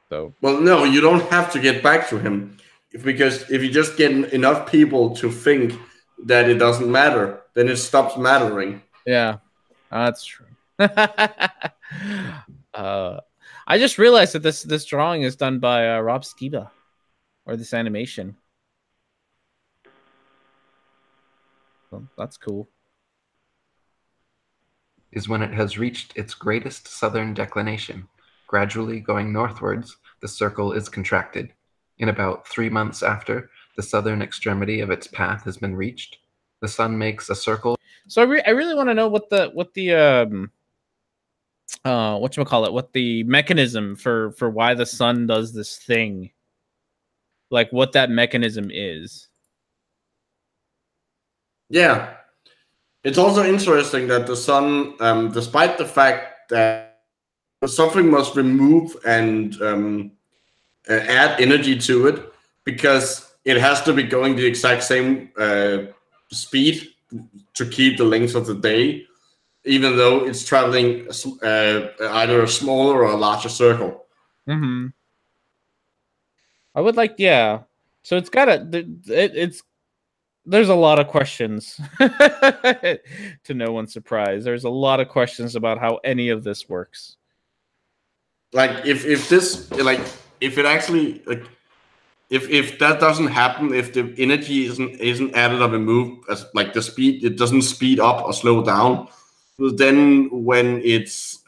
So well, no, you don't have to get back to him, because if you just get enough people to think that it doesn't matter, then it stops mattering. Yeah, that's true. I just realized that this drawing is done by Rob Skiba, or this animation. Well, that's cool. Is when it has reached its greatest southern declination, Gradually going northwards, the circle is contracted. In about 3 months after the southern extremity of its path has been reached, the sun makes a circle. So I really want to know what the whatchamacallit, what the mechanism for why the sun does this thing, like what that mechanism is. Yeah. It's also interesting that the sun, despite the fact that something must remove and add energy to it, because it has to be going the exact same speed to keep the length of the day, even though it's traveling either a smaller or a larger circle. Mm-hmm. I would like, yeah. So it's got it's there's a lot of questions. To no one's surprise, there's a lot of questions about how any of this works. Like if this, like if it actually, like if that doesn't happen, if the energy isn't added or removed, as like the speed, it doesn't speed up or slow down, then when it's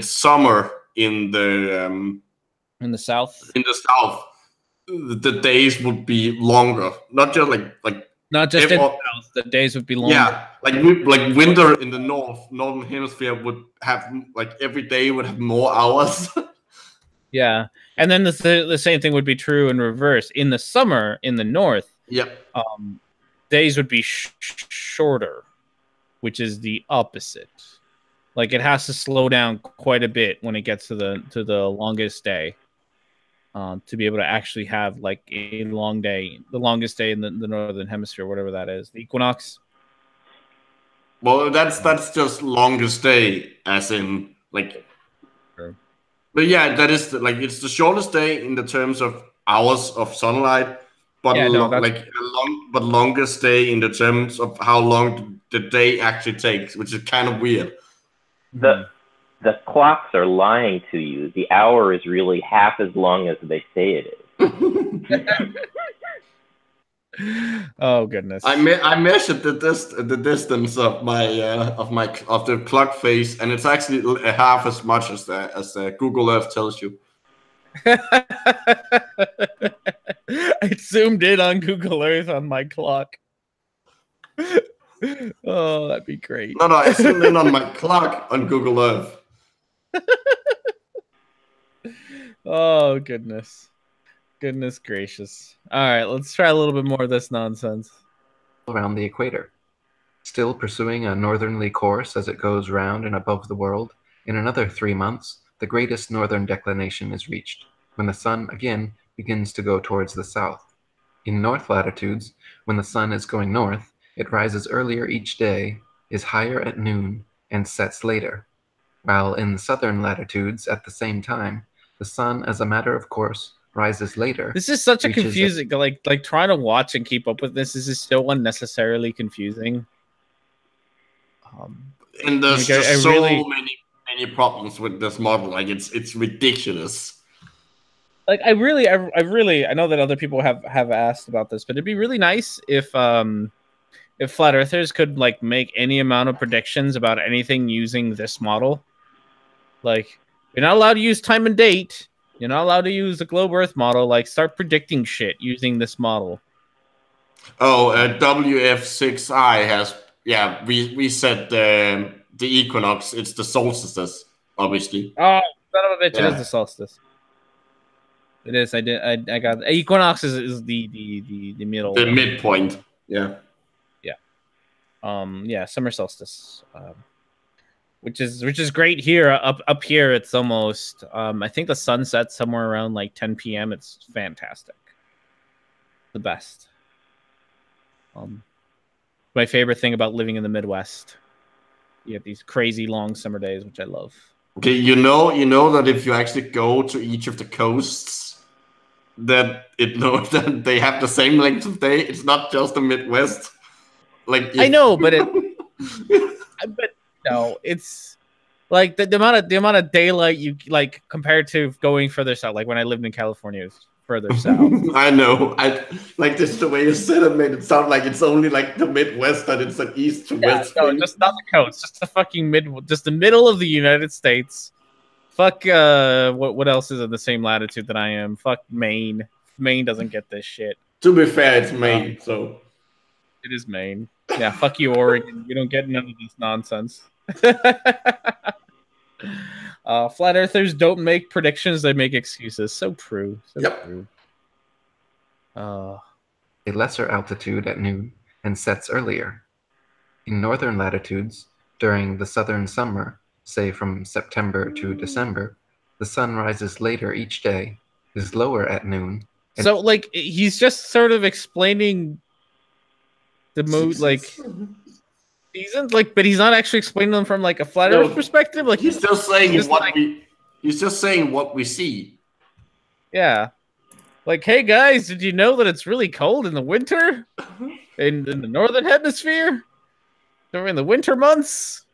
summer in the South, the days would be longer. Not just like not just in the South, the days would be longer. Yeah, like winter in the northern hemisphere would have, like, every day would have more hours. Yeah, and then the same thing would be true in reverse. In the summer in the north, days would be shorter, which is the opposite. Like it has to slow down quite a bit when it gets to the longest day, to be able to actually have like a long day, the longest day in the northern hemisphere, whatever that is, the equinox. Well, that's just longest day, as in like. Sure. But yeah, that is like it's the shortest day in the terms of hours of sunlight, but but longest day in the terms of how long the day actually takes, which is kind of weird. The clocks are lying to you. The hour is really half as long as they say it is. Oh goodness! I measured the distance of the clock face, and it's actually half as much as the Google Earth tells you. I zoomed in on Google Earth on my clock. Oh, that'd be great. No, I zoomed in on my clock on Google Earth. Oh goodness. Goodness gracious. All right, let's try a little bit more of this nonsense. Around the equator. Still pursuing a northerly course as it goes round and above the world, in another 3 months, the greatest northern declination is reached, when the sun again begins to go towards the south. In north latitudes, when the sun is going north, it rises earlier each day, is higher at noon, and sets later, while in the southern latitudes at the same time, the sun, as a matter of course, rises later. This is such a confusing, like trying to watch and keep up with this is so unnecessarily confusing. And there's just many problems with this model. Like it's ridiculous. Like I know that other people have asked about this, but it'd be really nice if flat earthers could like make any amount of predictions about anything using this model. Like you're not allowed to use time and date. You're not allowed to use the globe Earth model. Like, start predicting shit using this model. Oh, WF6I has, yeah, we said the equinox. It's the solstices, obviously. Oh, son of a bitch! Yeah. It is the solstice. It is. I got equinox is the middle. The midpoint. Yeah. Yeah. Yeah. Summer solstice. Which is great here. Up here, it's almost. I think the sun sets somewhere around like 10 p.m. It's fantastic. The best. My favorite thing about living in the Midwest. You have these crazy long summer days, which I love. Okay, you know that if you actually go to each of the coasts, that that they have the same length of day. It's not just the Midwest. Like I know, but no, it's like the amount of daylight you like compared to going further south. Like when I lived in California, it was further south. I know. I like this the way you said it made it sound like it's only like the Midwest, that it's an east to west. No, just not the coast, just the fucking just the middle of the United States. Fuck. What else is in the same latitude that I am? Fuck Maine. Maine doesn't get this shit. To be fair, it's Maine, so it is Maine. Yeah. Fuck you, Oregon. You don't get none of this nonsense. Flat earthers don't make predictions; they make excuses. So true. So true. A lesser altitude at noon and sets earlier. In northern latitudes, during the southern summer, say from September to December, the sun rises later each day, is lower at noon. So, like, he's just sort of explaining the mood, like seasons, like, but he's not actually explaining them from like a flat Earth perspective. Like, he's just saying he's just saying what we see. Yeah. Like, hey guys, did you know that it's really cold in the winter in the northern hemisphere during the winter months?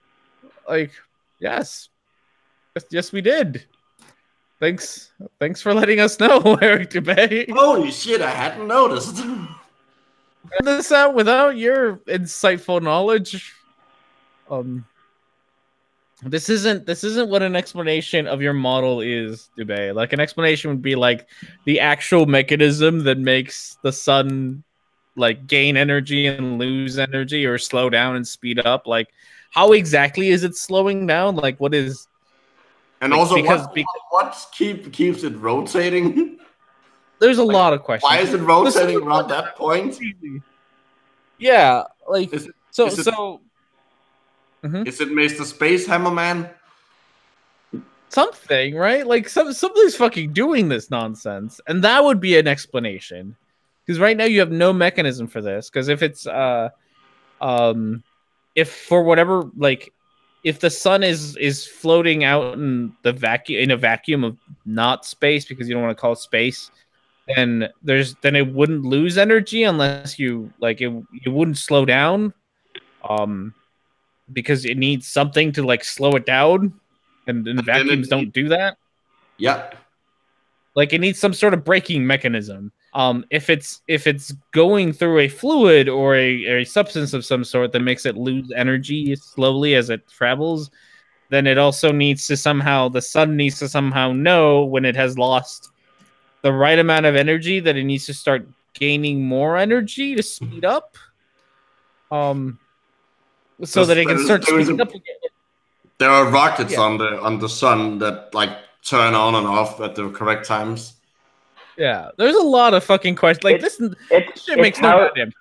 Like, yes, we did. Thanks for letting us know, Eric Dubay. Holy shit, I hadn't noticed. This out without your insightful knowledge. This isn't what an explanation of your model is, Dubay. Like, an explanation would be like the actual mechanism that makes the sun like gain energy and lose energy, or slow down and speed up. Like, how exactly is it slowing down? Like, what is? And like, also, what keeps it rotating? There's a lot of questions. Why is it rotating around that point? Yeah, like is it Mr. Space Hammerman? Something, right? Like something's fucking doing this nonsense, and that would be an explanation. Because right now you have no mechanism for this. Because if it's if for whatever, like, if the sun is floating out in the vacuum, in a vacuum of not space, because you don't want to call it space, then it wouldn't lose energy unless you like it wouldn't slow down, because it needs something to like slow it down, and vacuums don't do that. Yeah, like it needs some sort of braking mechanism. If it's going through a fluid or a substance of some sort that makes it lose energy slowly as it travels, then it also needs to the sun needs to somehow know when it has lost the right amount of energy, that it needs to start gaining more energy to speed up. So that it can start speeding up again. There are rockets on the sun that like turn on and off at the correct times. Yeah, there's a lot of fucking questions. Like this shit makes no goddamn.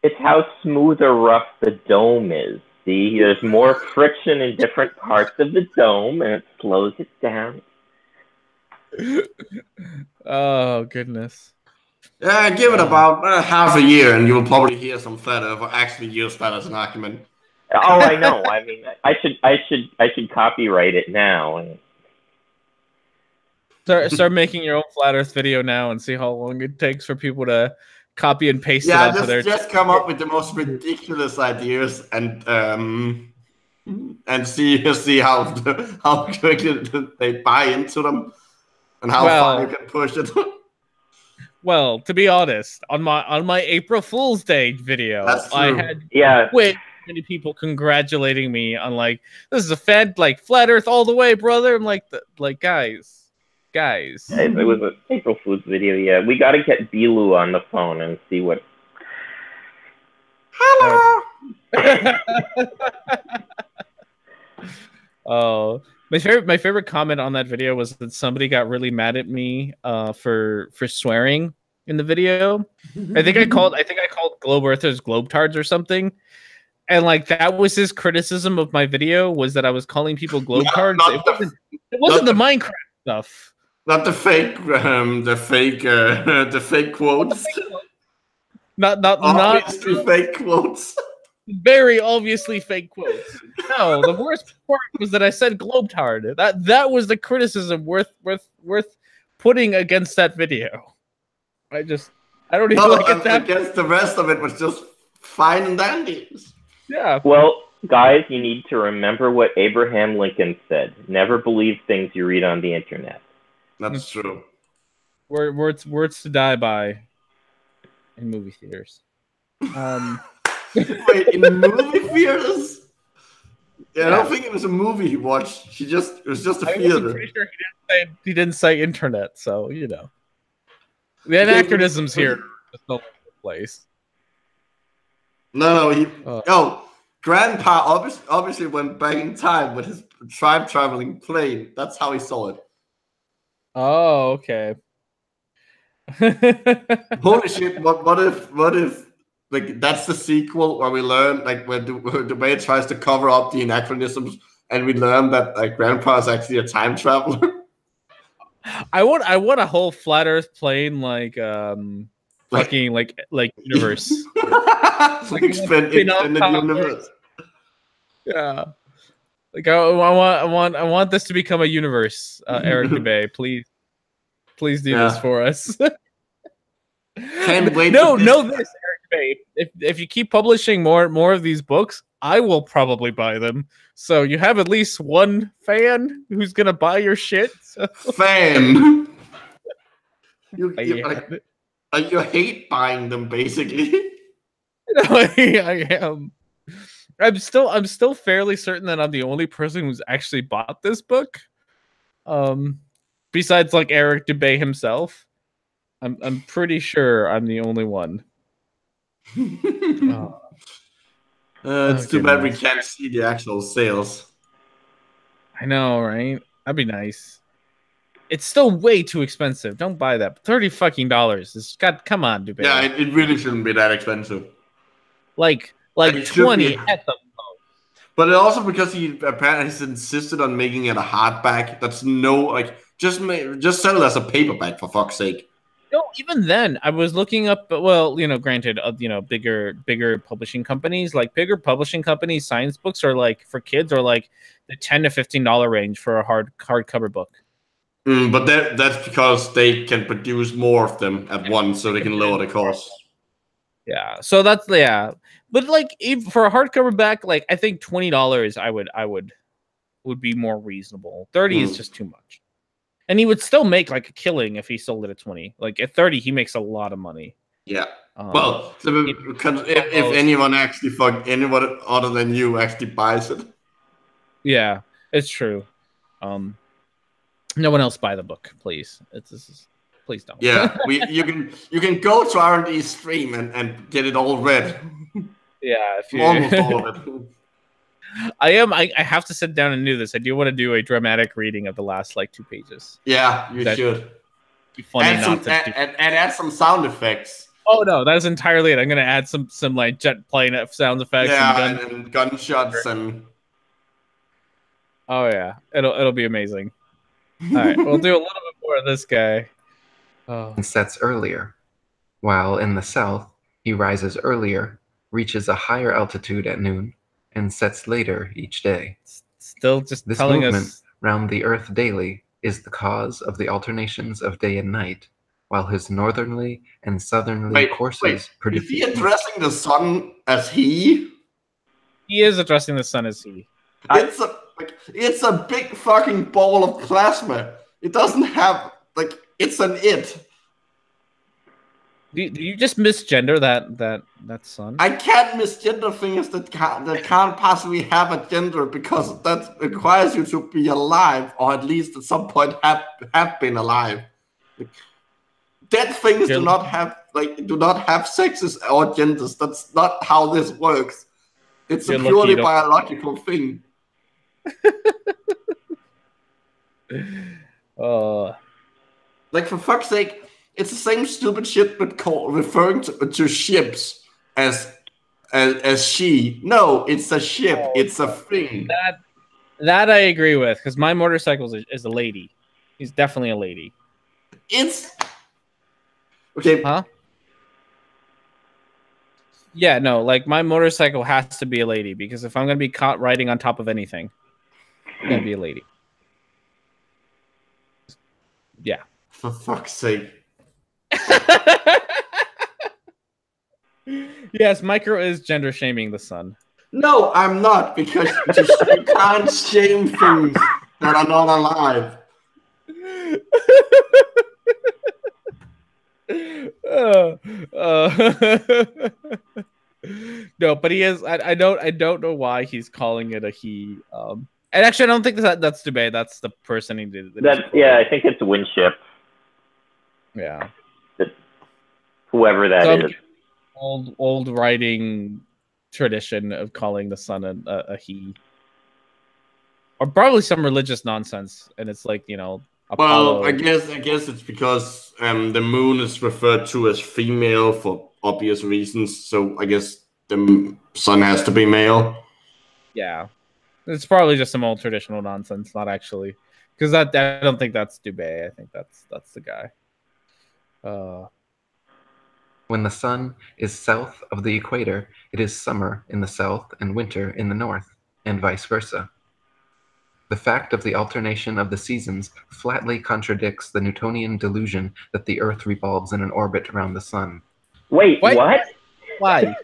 It's how smooth or rough the dome is. See, there's more friction in different parts of the dome, and it slows it down. Oh goodness. Yeah, give it about half a year, and you will probably hear some flat earth actually use that as an argument. Oh, I know. I mean, I should copyright it now. Start making your own flat Earth video now, and see how long it takes for people to copy and paste it onto their. Just come up with the most ridiculous ideas, and see how quickly they buy into them, and how far you can push it. Well, to be honest, on my April Fool's Day video, I had way many people congratulating me on like, this is a flat Earth all the way, brother. I'm like guys. It was an April Fool's video. Yeah, we got to get Bilu on the phone and see what. Hello. Oh, my favorite comment on that video was that somebody got really mad at me for swearing in the video. I think I called Globe Earthers globetards or something. And like that was his criticism of my video, was that I was calling people globetards. It wasn't the Minecraft stuff. Not the fake quotes. Not obviously fake quotes. Very obviously fake quotes. No, the worst part was that I said globetard. That was the criticism worth putting against that video. I don't even like it that. I guess the rest of it was just fine and dandy. Yeah. Well, guys, you need to remember what Abraham Lincoln said. Never believe things you read on the internet. That's true. Words to die by in movie theaters. Wait, in movie theaters? Yeah, I don't think it was a movie he watched. It was just a I'm theater. pretty sure he didn't say internet, so you know. The anachronisms here just all over the place. No, Grandpa obviously went back in time with his time traveling plane. That's how he saw it. Oh, okay. Holy shit! What if like that's the sequel where we learn like where the way it tries to cover up the anachronisms, and we learn that like Grandpa is actually a time traveler. I want a whole flat Earth plane like fucking like universe. Like extended universe. Yeah. Like I want this to become a universe. Eric DeBay, please do this for us. Can't wait. No, this Eric DeBay. If you keep publishing more of these books, I will probably buy them. So you have at least one fan who's gonna buy your shit. So. Fan. You hate buying them, basically. I am. I'm still fairly certain that I'm the only person who's actually bought this book. Besides like Eric DeBay himself. I'm pretty sure I'm the only one. It's too bad we can't see the actual sales. I know, right? That'd be nice. It's still way too expensive. Don't buy that. $30 fucking. Come on, DeBay. Yeah, it really shouldn't be that expensive. Like 20 at the most. But also because he apparently has insisted on making it a hardback. That's just sell it as a paperback for fuck's sake. No, even then, I was looking up. Well, granted, bigger publishing companies, science books are like for kids are like the $10 to $15 range for a hardcover book. But that's because they can produce more of them at once, so they can lower the cost. Yeah, so that's but like for a hardcover back, like I think $20 I would be more reasonable. 30 is just too much. And he would still make like a killing if he sold it at 20. Like at 30, he makes a lot of money. Yeah. Well, if anyone anyone other than you actually buys it. Yeah, it's true. No one else buy the book, please. Please don't. Yeah, you can go to R&D stream and get it all read. Yeah, if you almost all of it. I have to sit down and do this. I do want to do a dramatic reading of the last like 2 pages. Yeah, you should. Be funny add some sound effects. Oh no, that's entirely it. I'm gonna add some like jet plane sound effects. Yeah, and gunshots and. Oh yeah, it'll be amazing. All right, we'll do a little bit more of this guy. And sets earlier, while in the south he rises earlier, reaches a higher altitude at noon, and sets later each day. Still just this telling movement us round the earth daily is the cause of the alternations of day and night, while his northernly and southerly courses produce. Is he addressing the sun as he? He is addressing the sun as he. It's a big fucking ball of plasma. It doesn't have it's an it. Do you just misgender that sun? I can't misgender things that can't possibly have a gender because that requires you to be alive or at least at some point have been alive. Dead things do not have sexes or genders. That's not how this works. It's a purely biological thing. Like for fuck's sake. It's the same stupid shit, but referring to ships as she. No, it's a ship. It's a thing. That I agree with, because my motorcycle is a lady. He's definitely a lady. It's okay. Huh? Yeah, no. Like my motorcycle has to be a lady because if I'm gonna be caught riding on top of anything, it's gonna be a lady. Yeah. For fuck's sake. Yes, Micro is gender shaming the sun. No, I'm not, because you can't shame things that are not alive. No, but he is. I don't know why he's calling it a he. And actually, I don't think that's Dubé. That's the person he did. I think it's Winship. Yeah. Whoever that is. Old writing tradition of calling the sun a he, or probably some religious nonsense, and it's like Apollo. Well, I guess it's because the moon is referred to as female for obvious reasons. So I guess the sun has to be male. Yeah, it's probably just some old traditional nonsense, not actually, because I don't think that's Dubé. I think that's the guy. When the sun is south of the equator, it is summer in the south and winter in the north, and vice versa. The fact of the alternation of the seasons flatly contradicts the Newtonian delusion that the Earth revolves in an orbit around the sun. Wait, what? Why?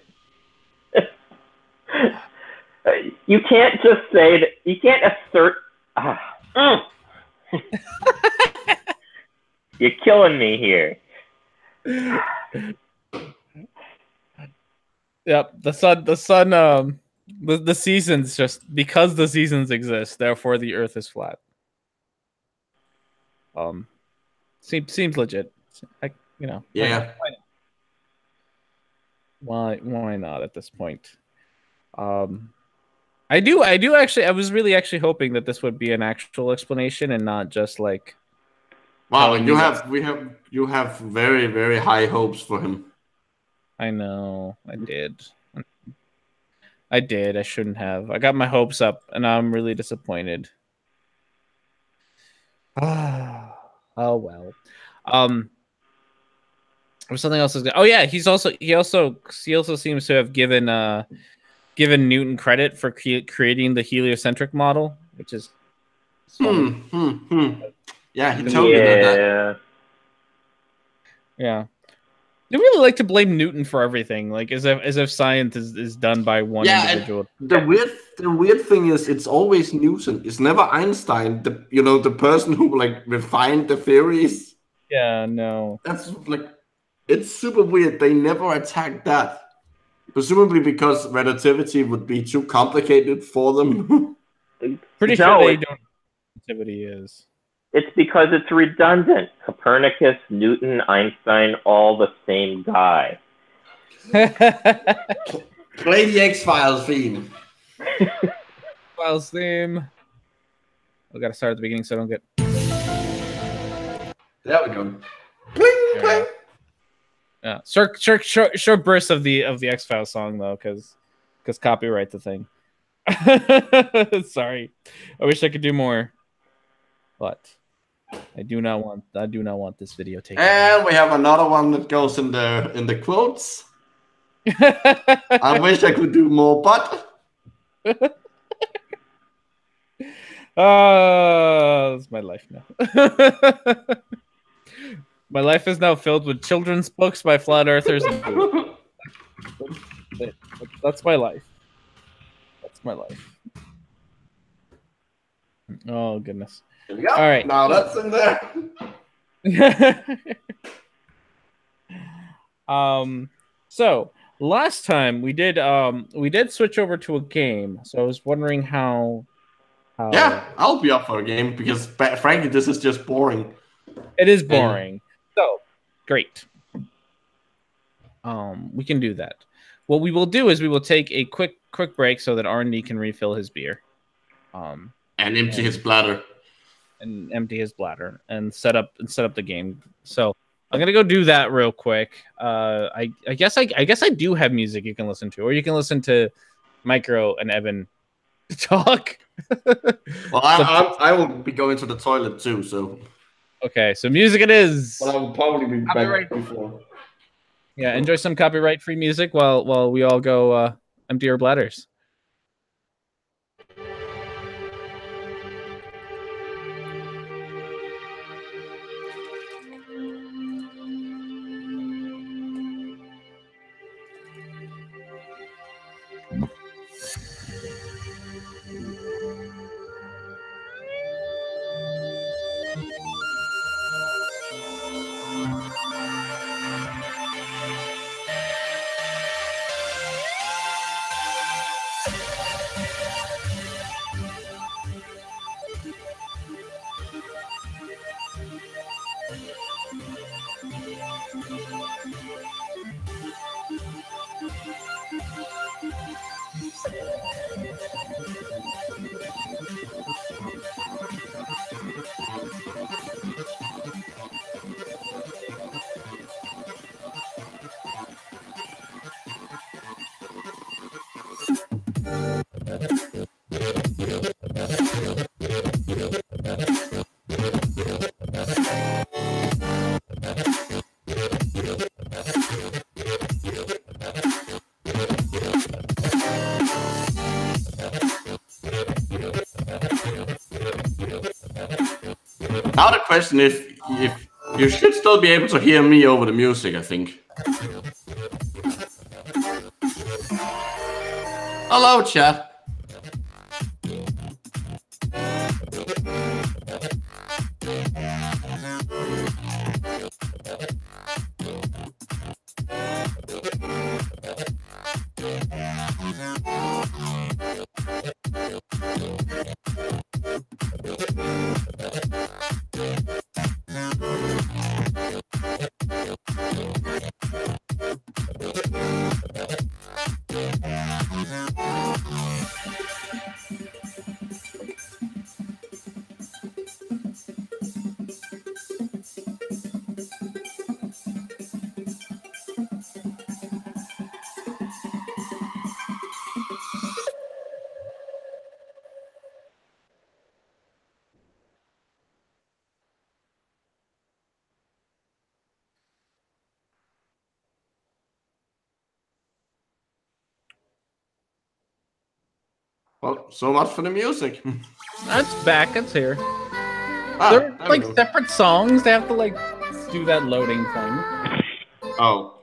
You can't just say that. You can't assert. You're killing me here. Yep, the seasons, just because the seasons exist, therefore the Earth is flat. Seems legit. Yeah. Why not at this point? I do actually. I was really actually hoping that this would be an actual explanation and not just like. Wow, you have very, very high hopes for him. I know, I did. I shouldn't have. I got my hopes up, and I'm really disappointed. Oh well. Or something else is good. Oh yeah, he also seems to have given Newton credit for creating the heliocentric model, which is funny. Yeah, he told me that. Yeah. They really like to blame Newton for everything, like as if science is done by one individual. The weird thing is, it's always Newton. It's never Einstein. The person who like refined the theories. Yeah, no. That's like, it's super weird. They never attack that. Presumably because relativity would be too complicated for them. Pretty sure they don't know what relativity is. It's because it's redundant. Copernicus, Newton, Einstein, all the same guy. Play the X-Files theme. X-Files theme. We gotta start at the beginning so I don't get. There we go. Pling, pling. Yeah, short burst of the X-Files song though, because copyright the thing. Sorry, I wish I could do more, but I do not want this video taken. And we have another one that goes in the quotes. I wish I could do more, but that's my life now. My life is now filled with children's books by flat earthers. That's my life. That's my life. Oh goodness. Here we go. All right. Now that's in there. So last time we did switch over to a game. So I was wondering how. Yeah, I'll be up for a game because frankly, this is just boring. It is boring. So great. We can do that. What we will do is we will take a quick break so that R&D can refill his beer. And empty his bladder. And empty his bladder and set up the game. So I'm gonna go do that real quick. I guess I do have music you can listen to, or you can listen to Micro and Evan talk. Well, I will be going to the toilet too, so. Okay, so music it is. But I will probably be back before. Yeah, enjoy some copyright-free music while we all go empty our bladders. Now the question is if you should still be able to hear me over the music, I think. Hello, chat. Well, so much for the music. That's back. It's here. They're like separate songs. They have to like do that loading thing. Oh.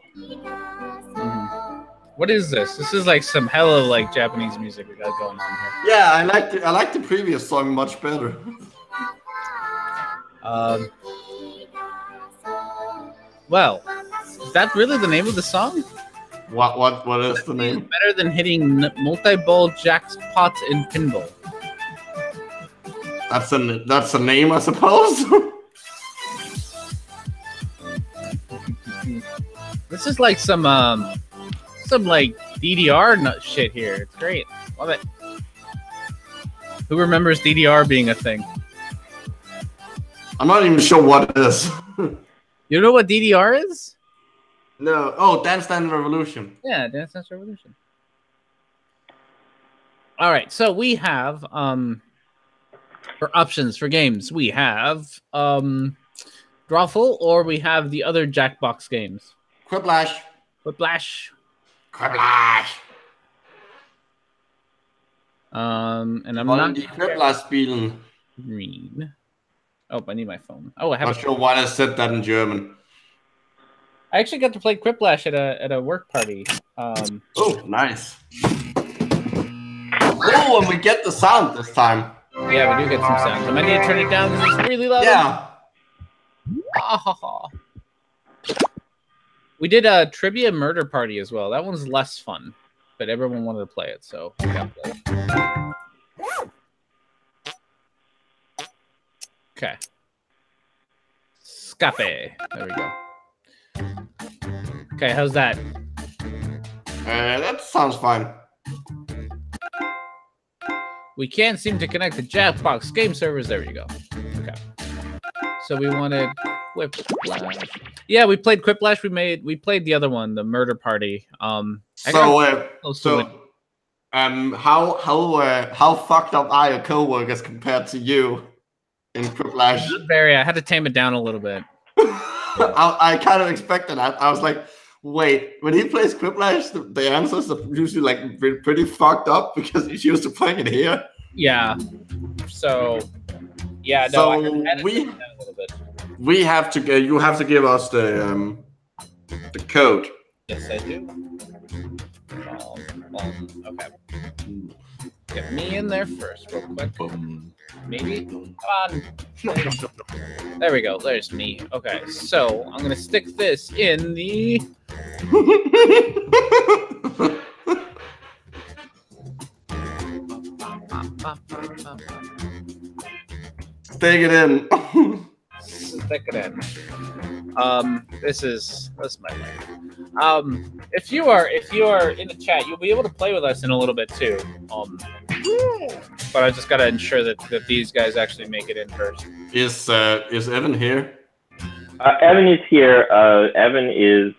What is this? This is like some hella like Japanese music we got going on here. Yeah, I like the previous song much better. Well, is that really the name of the song? What is the name? Better than hitting multi-ball jackpots in pinball. That's a name, I suppose. This is like some like DDR shit here. It's great. Love it. Who remembers DDR being a thing? I'm not even sure what it is. You know what DDR is? No. Oh, Dance Dance Revolution. Yeah, Dance Dance Revolution. All right, so we have for options for games, we have Drawful, or we have the other Jackbox games. Quiplash. Quiplash. Quiplash. And I'm not Quiplash spielen. Green. Oh, I need my phone. Oh, I have. Not sure why I said that in German. I actually got to play Quiplash at a work party. Oh, nice. Oh, and we get the sound this time. Yeah, we do get some sound. I might need to turn it down because it's really loud. Yeah. We did a trivia murder party as well. That one's less fun, but everyone wanted to play it, so we got to play it. Okay. Scape. There we go. Okay, how's that? That sounds fine. We can't seem to connect the Jackbox game servers. There you go. Okay. So we wanted Quiplash. Yeah, we played Quiplash. We played the other one, the murder party. How fucked up are your coworkers compared to you in Quiplash? Not very. I had to tame it down a little bit. I kind of expected that. I was like, wait, when he plays Quiplash, the answers are usually like pretty fucked up because he's used to playing it here. Yeah. So, yeah. No, so I had to tame it down a little bit. We have to get. You have to give us the code. Yes, I do. Okay. Get me in there first, real quick. Maybe? Come on. There we go. There's me. Okay, so I'm going to stick this in the... Stick it in. Stick it in. This is my life. If you are in the chat, you'll be able to play with us in a little bit too. But I just gotta ensure that these guys actually make it in first. Is Evan here? Evan is here. Evan is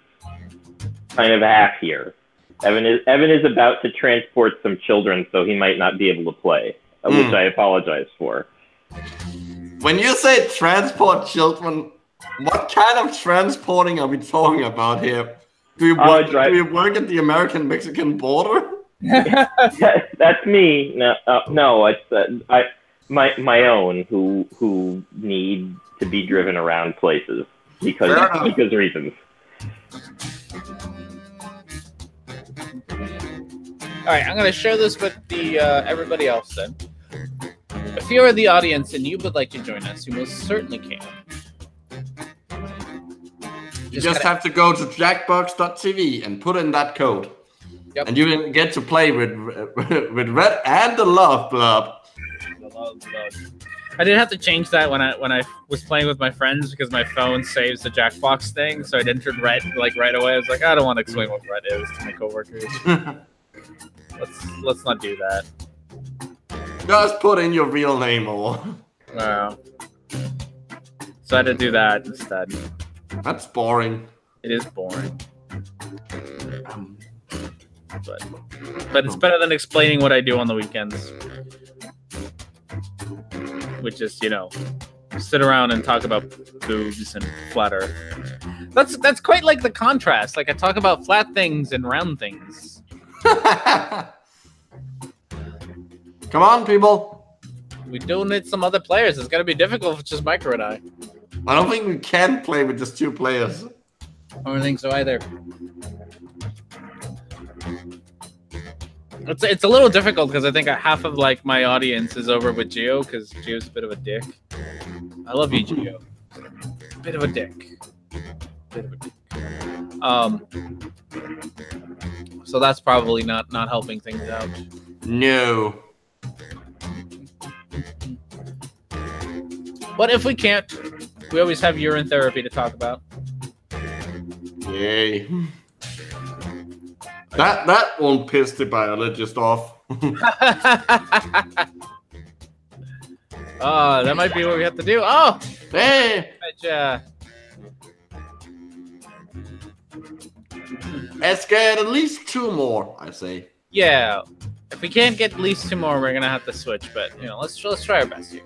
kind of half here. Evan is about to transport some children, so he might not be able to play, which I apologize for. When you say transport children, what kind of transporting are we talking about here? Do you work at the American-Mexican border? That's me. No, it's my own who need to be driven around places because reasons. All right, I'm going to share this with the everybody else then. If you're in the audience and you would like to join us, you most certainly can. You just have to go to jackbox.tv and put in that code. Yep. And you can get to play with Red and the Love Blob. I did have to change that when I was playing with my friends because my phone saves the Jackbox thing, so I entered Red like right away. I was like, I don't want to explain what Red is to my coworkers. Let's not do that. Just put in your real name or. Wow. So I had to do that instead. That's boring. It is boring. But it's better than explaining what I do on the weekends. Which is, sit around and talk about boobs and flat earth. That's quite like the contrast. Like I talk about flat things and round things. Come on, people. We do need some other players. It's gonna be difficult if it's just Micro and I. I don't think we can play with just 2 players. I don't think so either. It's a little difficult because I think half of like my audience is over with Geo because Geo's a bit of a dick. I love you, Geo. Bit of a dick. So that's probably not helping things out. No. But if we can't, we always have urine therapy to talk about. Yay. That won't piss the biologist off. Oh, that might be what we have to do. Oh! Hey! Let's get at least 2 more, I say. Yeah. If we can't get at least 2 more, we're gonna have to switch. But let's try our best here.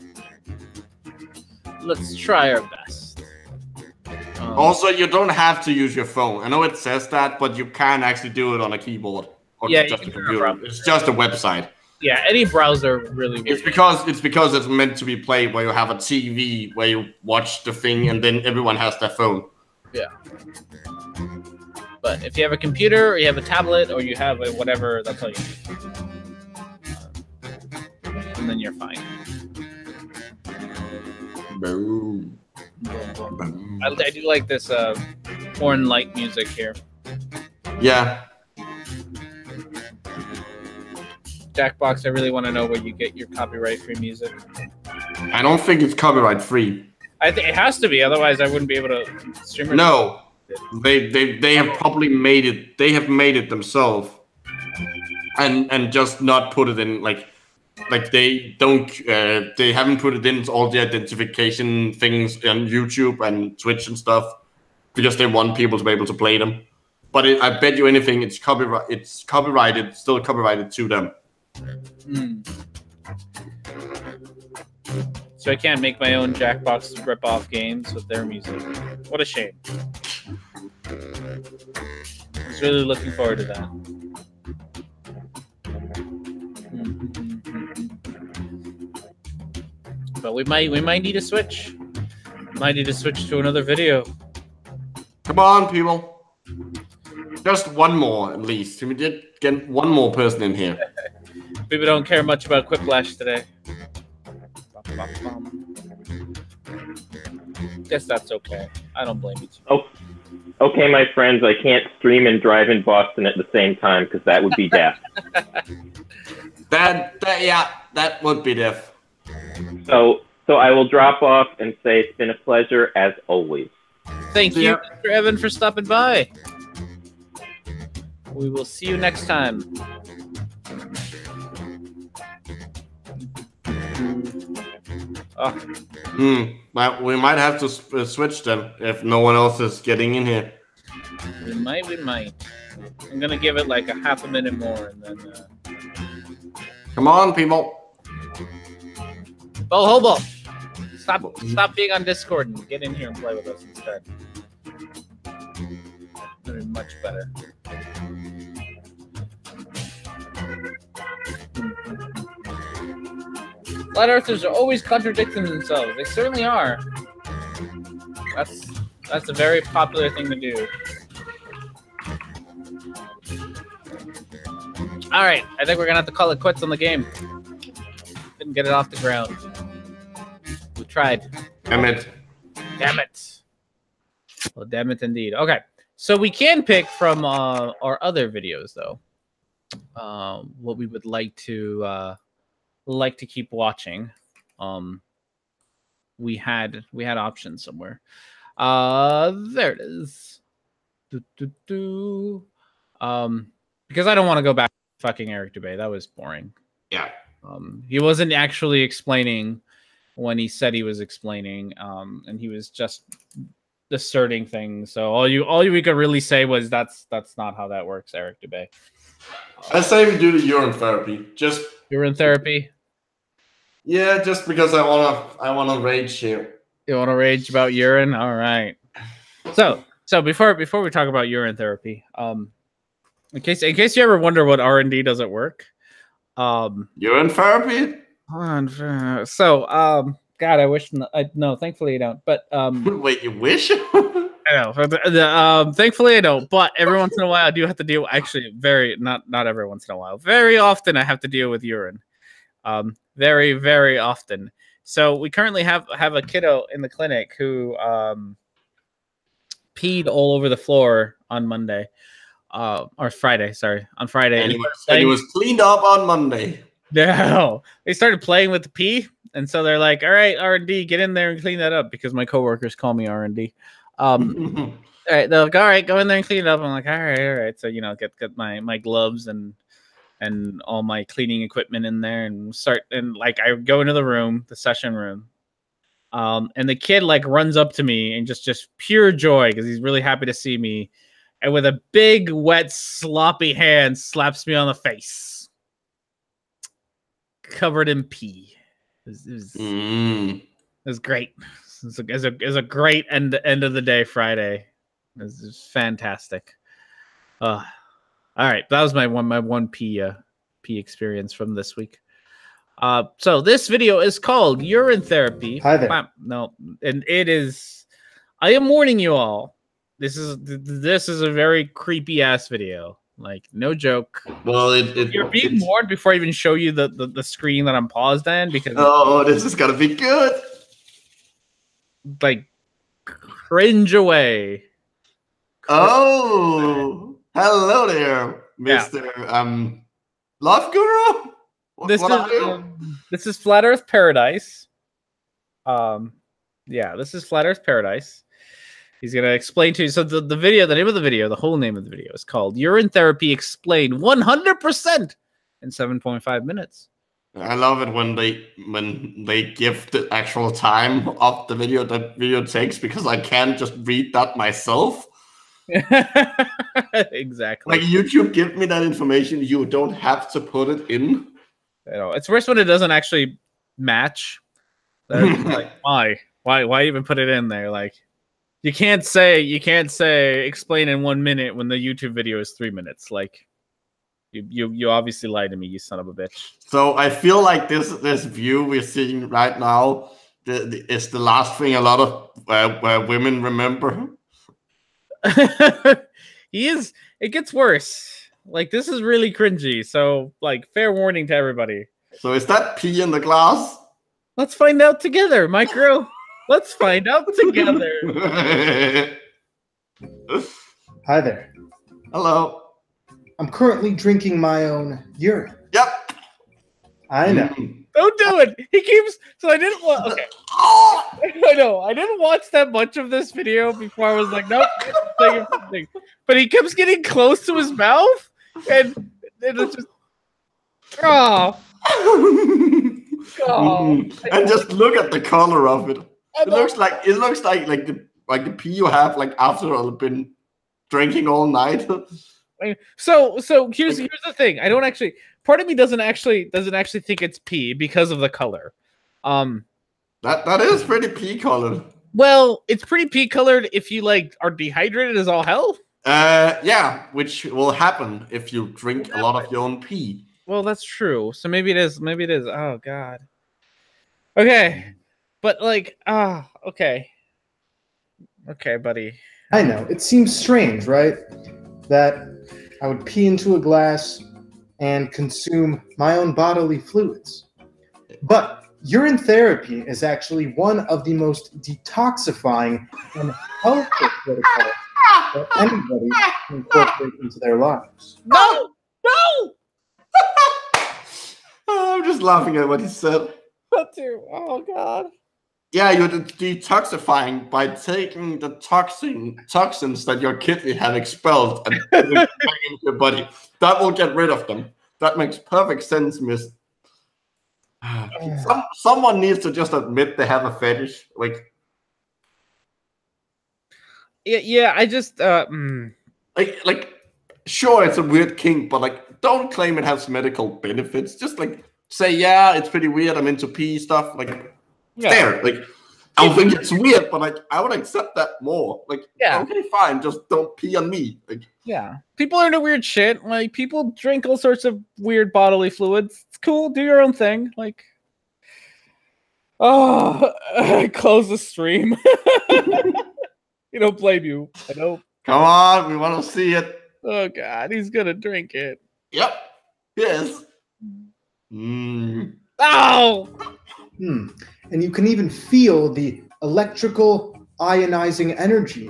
Let's try our best. Also, you don't have to use your phone. I know it says that, but you can actually do it on a keyboard or just a computer. It's just a website. Yeah, any browser really. It's because it's meant to be played where you have a TV where you watch the thing and then everyone has their phone. Yeah. But if you have a computer or you have a tablet or you have a whatever, that's all you need. And then you're fine. Boom. I do like this porn light music here. Yeah. Jackbox, I really want to know where you get your copyright-free music. I don't think it's copyright-free. I think it has to be, otherwise I wouldn't be able to stream it. No, they have probably made it. They have made it themselves, and just not put it in like they don't. They haven't put it in all the identification things on YouTube and Twitch and stuff because they want people to be able to play them. But I bet you anything, it's copyrighted, still copyrighted to them. So I can't make my own Jackbox rip-off games with their music. What a shame. I was really looking forward to that. But we might need a switch. Might need to switch to another video. Come on, people. Just one more, at least. We did get one more person in here. People don't care much about Quiplash today. Guess that's okay. I don't blame you. Oh, okay, my friends. I can't stream and drive in Boston at the same time because that would be death. That would be death. So I will drop off and say it's been a pleasure as always. Thank you, Mr. Evan, for stopping by. We will see you next time. Well, we might have to switch then if no one else is getting in here. We might. I'm gonna give it like a half a minute more and then. Come on, people. Bo Hobo, stop being on Discord and get in here and play with us instead. That'd be much better. Flat earthers are always contradicting themselves. They certainly are. That's a very popular thing to do. All right, I think we're gonna have to call it quits on the game. Didn't get it off the ground. We tried. Damn it. Damn it. Well, damn it indeed. Okay, so we can pick from our other videos though. What we would like to keep watching. We had options somewhere. There it is. Because I don't want to go back to fucking Eric Dubay. That was boring. Yeah. He wasn't actually explaining when he said he was explaining, and he was just asserting things. So all we could really say was that's not how that works, Eric Dubay. I say we do the urine therapy. Just urine therapy. Yeah, just because I wanna rage here. You want to rage about urine? All right. So before we talk about urine therapy, in case you ever wonder what R&D doesn't work, urine therapy. So God, I wish no. Thankfully, I don't. But wait, you wish? I know. Thankfully, I don't. But every once in a while, I do have to deal. Actually, not every once in a while. Very often, I have to deal with urine. Very, very often. So we currently have a kiddo in the clinic who peed all over the floor on Monday, or Friday. Sorry, on Friday. And he was cleaned up on Monday. No, they started playing with the pee, and so they're like, "All right, R&D, get in there and clean that up," because my coworkers call me R&D. All right, they're like, "All right, go in there and clean it up." I'm like, "All right." So get my gloves and all my cleaning equipment in there and start, and like I go into the room, the session room, and the kid like runs up to me and just pure joy because he's really happy to see me, and with a big wet sloppy hand slaps me on the face, covered in pee. It was great. It was a great end of the day Friday. It was fantastic. All right, that was my one P experience from this week. So this video is called Urine Therapy. Hi there. No, and it is. I am warning you all. This is a very creepy ass video. Like no joke. Well, you're being warned before I even show you the screen that I'm paused in because this is gonna be good. Like cringe away. Oh. Hello there, Mr. Love Guru. This is Flat Earth Paradise. This is Flat Earth Paradise. He's gonna explain to you. So the name of the video, the whole name of the video is called Urine Therapy Explained 100% in 7.5 minutes. I love it when they give the actual time of the video that video takes because I can't just read that myself. Exactly. Like YouTube give me that information, you don't have to put it in. I know. It's worse when it doesn't actually match. Like, why even put it in there? Like, you can't say explain in 1 minute when the YouTube video is 3 minutes. Like, you obviously lied to me, you son of a bitch. So I feel like this view we're seeing right now is the last thing a lot of women remember. It gets worse. Like, this is really cringy. So, like, fair warning to everybody. So is that pee in the glass? Let's find out together, Micro. Let's find out together. Hi there. Hello. I'm currently drinking my own urine. Yep. I know. Don't do it. He keeps. So I didn't watch. Okay. I know. I didn't watch that much of this video before I was like, nope. But he keeps getting close to his mouth, and it's just. Oh. And just look at the color of it. It looks like the pee you have like after I've been drinking all night. So here's the thing. I don't actually. Part of me doesn't actually think it's pee because of the color. That is pretty pee colored. Well, it's pretty pee colored if you like are dehydrated as all hell. Yeah, which will happen if you drink a lot of your own pee. Well, that's true. So maybe it is. Oh God. Okay, but like, okay, buddy. I know, it seems strange, right? That I would pee into a glass and consume my own bodily fluids. But urine therapy is actually one of the most detoxifying and healthful protocols that anybody can incorporate into their lives. No. I'm just laughing at what he said. Oh God. Yeah, you're detoxifying by taking the toxins that your kidney have expelled and putting them back into your body. That will get rid of them. That makes perfect sense, miss. Someone needs to just admit they have a fetish. Like, yeah. I just like, sure, it's a weird kink, but like, don't claim it has medical benefits. Just like say, yeah, it's pretty weird. I'm into pee stuff. Like, there. Like, I don't think it's weird, but like, I would accept that more. Like, okay, fine, just don't pee on me. Like, yeah, people are into weird shit. Like, people drink all sorts of weird bodily fluids. It's cool. Do your own thing. Like, close the stream. You don't blame you. I know. Come on, we want to see it. Oh God, he's gonna drink it. Yep. Yes. Ow! And you can even feel the electrical ionizing energy.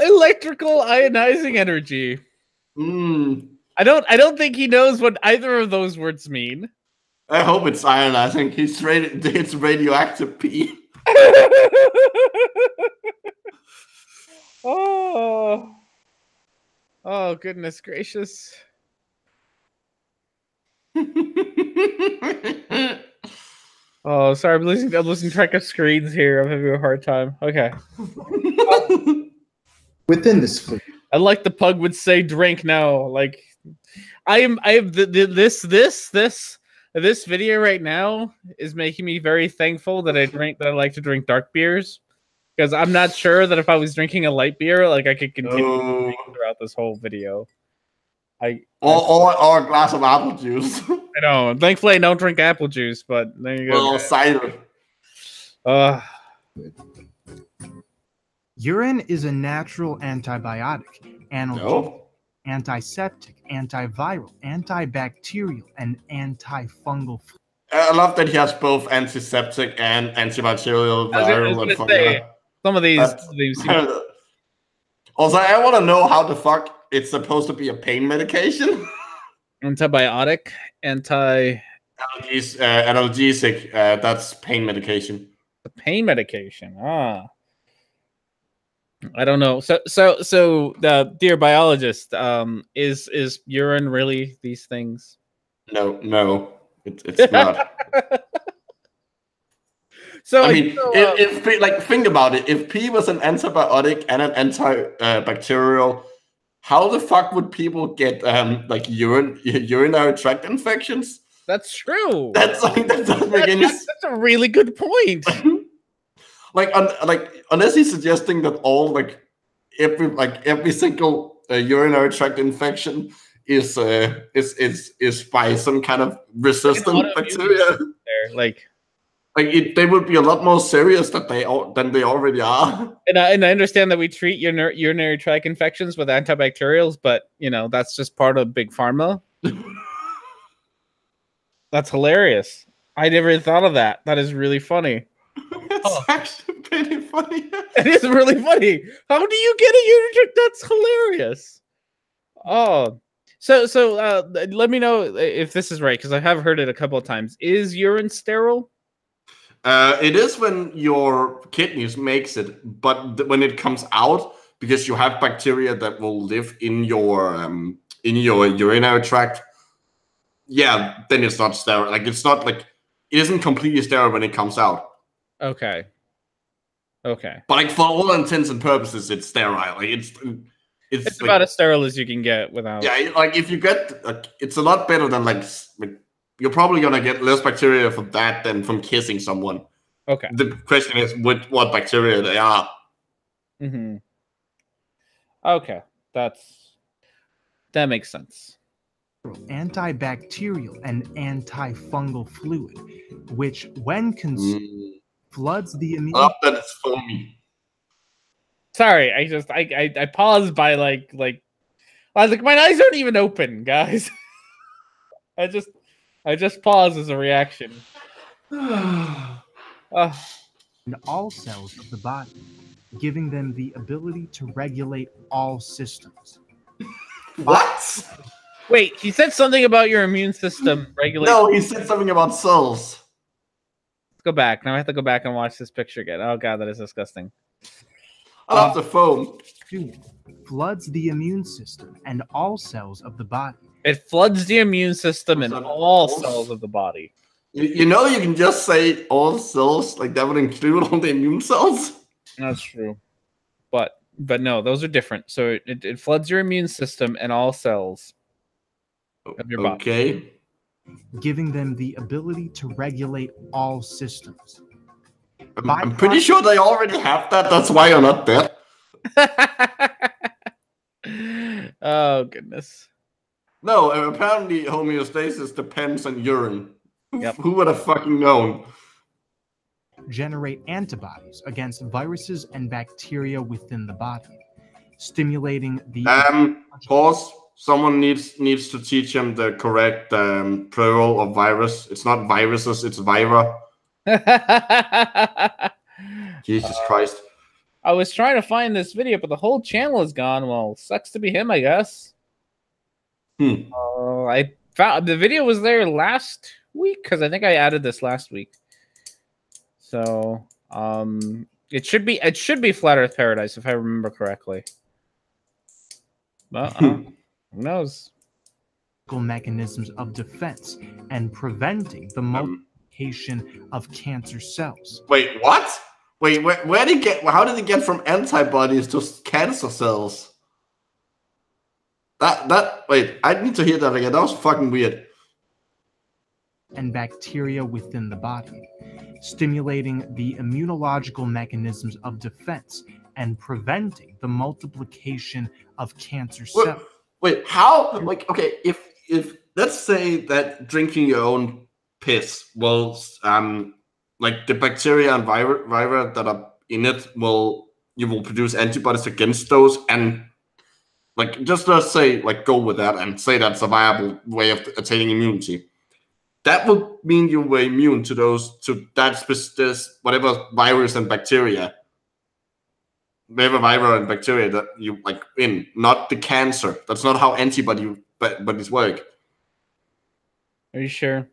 Electrical ionizing energy. I don't think he knows what either of those words mean. I hope it's ionizing. It's radioactive pee. Oh, goodness gracious. Oh, sorry, I'm losing track of screens here. I'm having a hard time. Okay. Within this fleet. I like the pug would say drink now. Like, I have this video right now is making me very thankful that I like to drink dark beers. Because I'm not sure that if I was drinking a light beer, like I could continue throughout this whole video. Or a glass of apple juice. I know. Thankfully, I don't drink apple juice, but there you go. Or cider. Urine is a natural antibiotic, analgesic, antiseptic, antiviral, antibacterial, and antifungal. I love that he has both antiseptic and antibacterial, viral, and fungal. Some of these also, I want to know how the fuck it's supposed to be a pain medication. Antibiotic, analgesic. That's pain medication. The pain medication. I don't know. So the dear biologist, is urine really these things? No, it's not. So I mean, if like think about it, if pee was an antibiotic and an antibacterial, how the fuck would people get like urinary tract infections? That's true. That doesn't make any sense. That's a really good point. like unless he's suggesting that all every single urinary tract infection is by some kind of resistant bacteria. They would be a lot more serious than they already are. And I understand that we treat urinary tract infections with antibacterials, but that's just part of big pharma. That's hilarious. I never thought of that. That is really funny. It's actually pretty funny. It is really funny. How do you get a urinary tract? That's hilarious. Oh. So let me know if this is right, because I have heard it a couple of times. Is urine sterile? It is when your kidneys makes it, but when it comes out, because you have bacteria that will live in your urinary tract, yeah, then it's not sterile. Like it's not like it isn't completely sterile when it comes out. Okay. But like for all intents and purposes, it's sterile. Like it's like, about as sterile as you can get without. Yeah, like if you get, it's a lot better than like you're probably gonna get less bacteria from that than from kissing someone. Okay. The question is what bacteria they are. Mm-hmm. Okay, that's That makes sense. Antibacterial and antifungal fluid, which, when consumed, floods the immune. I love that it's foamy. Sorry, I paused by like I was like, my eyes aren't even open, guys. I just paused as a reaction. In all cells of the body, giving them the ability to regulate all systems. What? Wait, he said something about your immune system regulating. No, he said something about cells. Let's go back. Now I have to go back and watch this picture again. Oh god, that is disgusting. I love the foam. Floods the immune system and all cells of the body. It floods the immune system and all cells of the body. You know, you can just say all cells, like that would include all the immune cells. That's true. But no, those are different. So it floods your immune system and all cells of your body. Okay. Giving them the ability to regulate all systems. I'm pretty sure they already have that. That's why you're not dead. Oh, goodness. No, apparently homeostasis depends on urine. Yep. Who would have fucking known? Generate antibodies against viruses and bacteria within the body, stimulating the... Pause. Someone needs to teach him the correct plural of virus. It's not viruses, it's vira. Jesus Christ. I was trying to find this video, but the whole channel is gone. Well, sucks to be him, I guess. I found the video was there last week because I think I added this last week. So it should be Flat Earth Paradise if I remember correctly. Well, who knows? mechanisms of defense and preventing the multiplication of cancer cells. Wait, what? Wait, where did he get? How did he get from antibodies to cancer cells? Wait, I need to hear that again. That was fucking weird. And bacteria within the body, stimulating the immunological mechanisms of defense and preventing the multiplication of cancer cells. Wait, how? Like, okay, if let's say that drinking your own piss will, like the bacteria and vira that are in it you will produce antibodies against those, and like just let's say like go with that and say that's a viable way of attaining immunity. That would mean you were immune to that whatever virus and bacteria. Whatever viral and bacteria that you like in, not the cancer. That's not how antibodies work. Are you sure?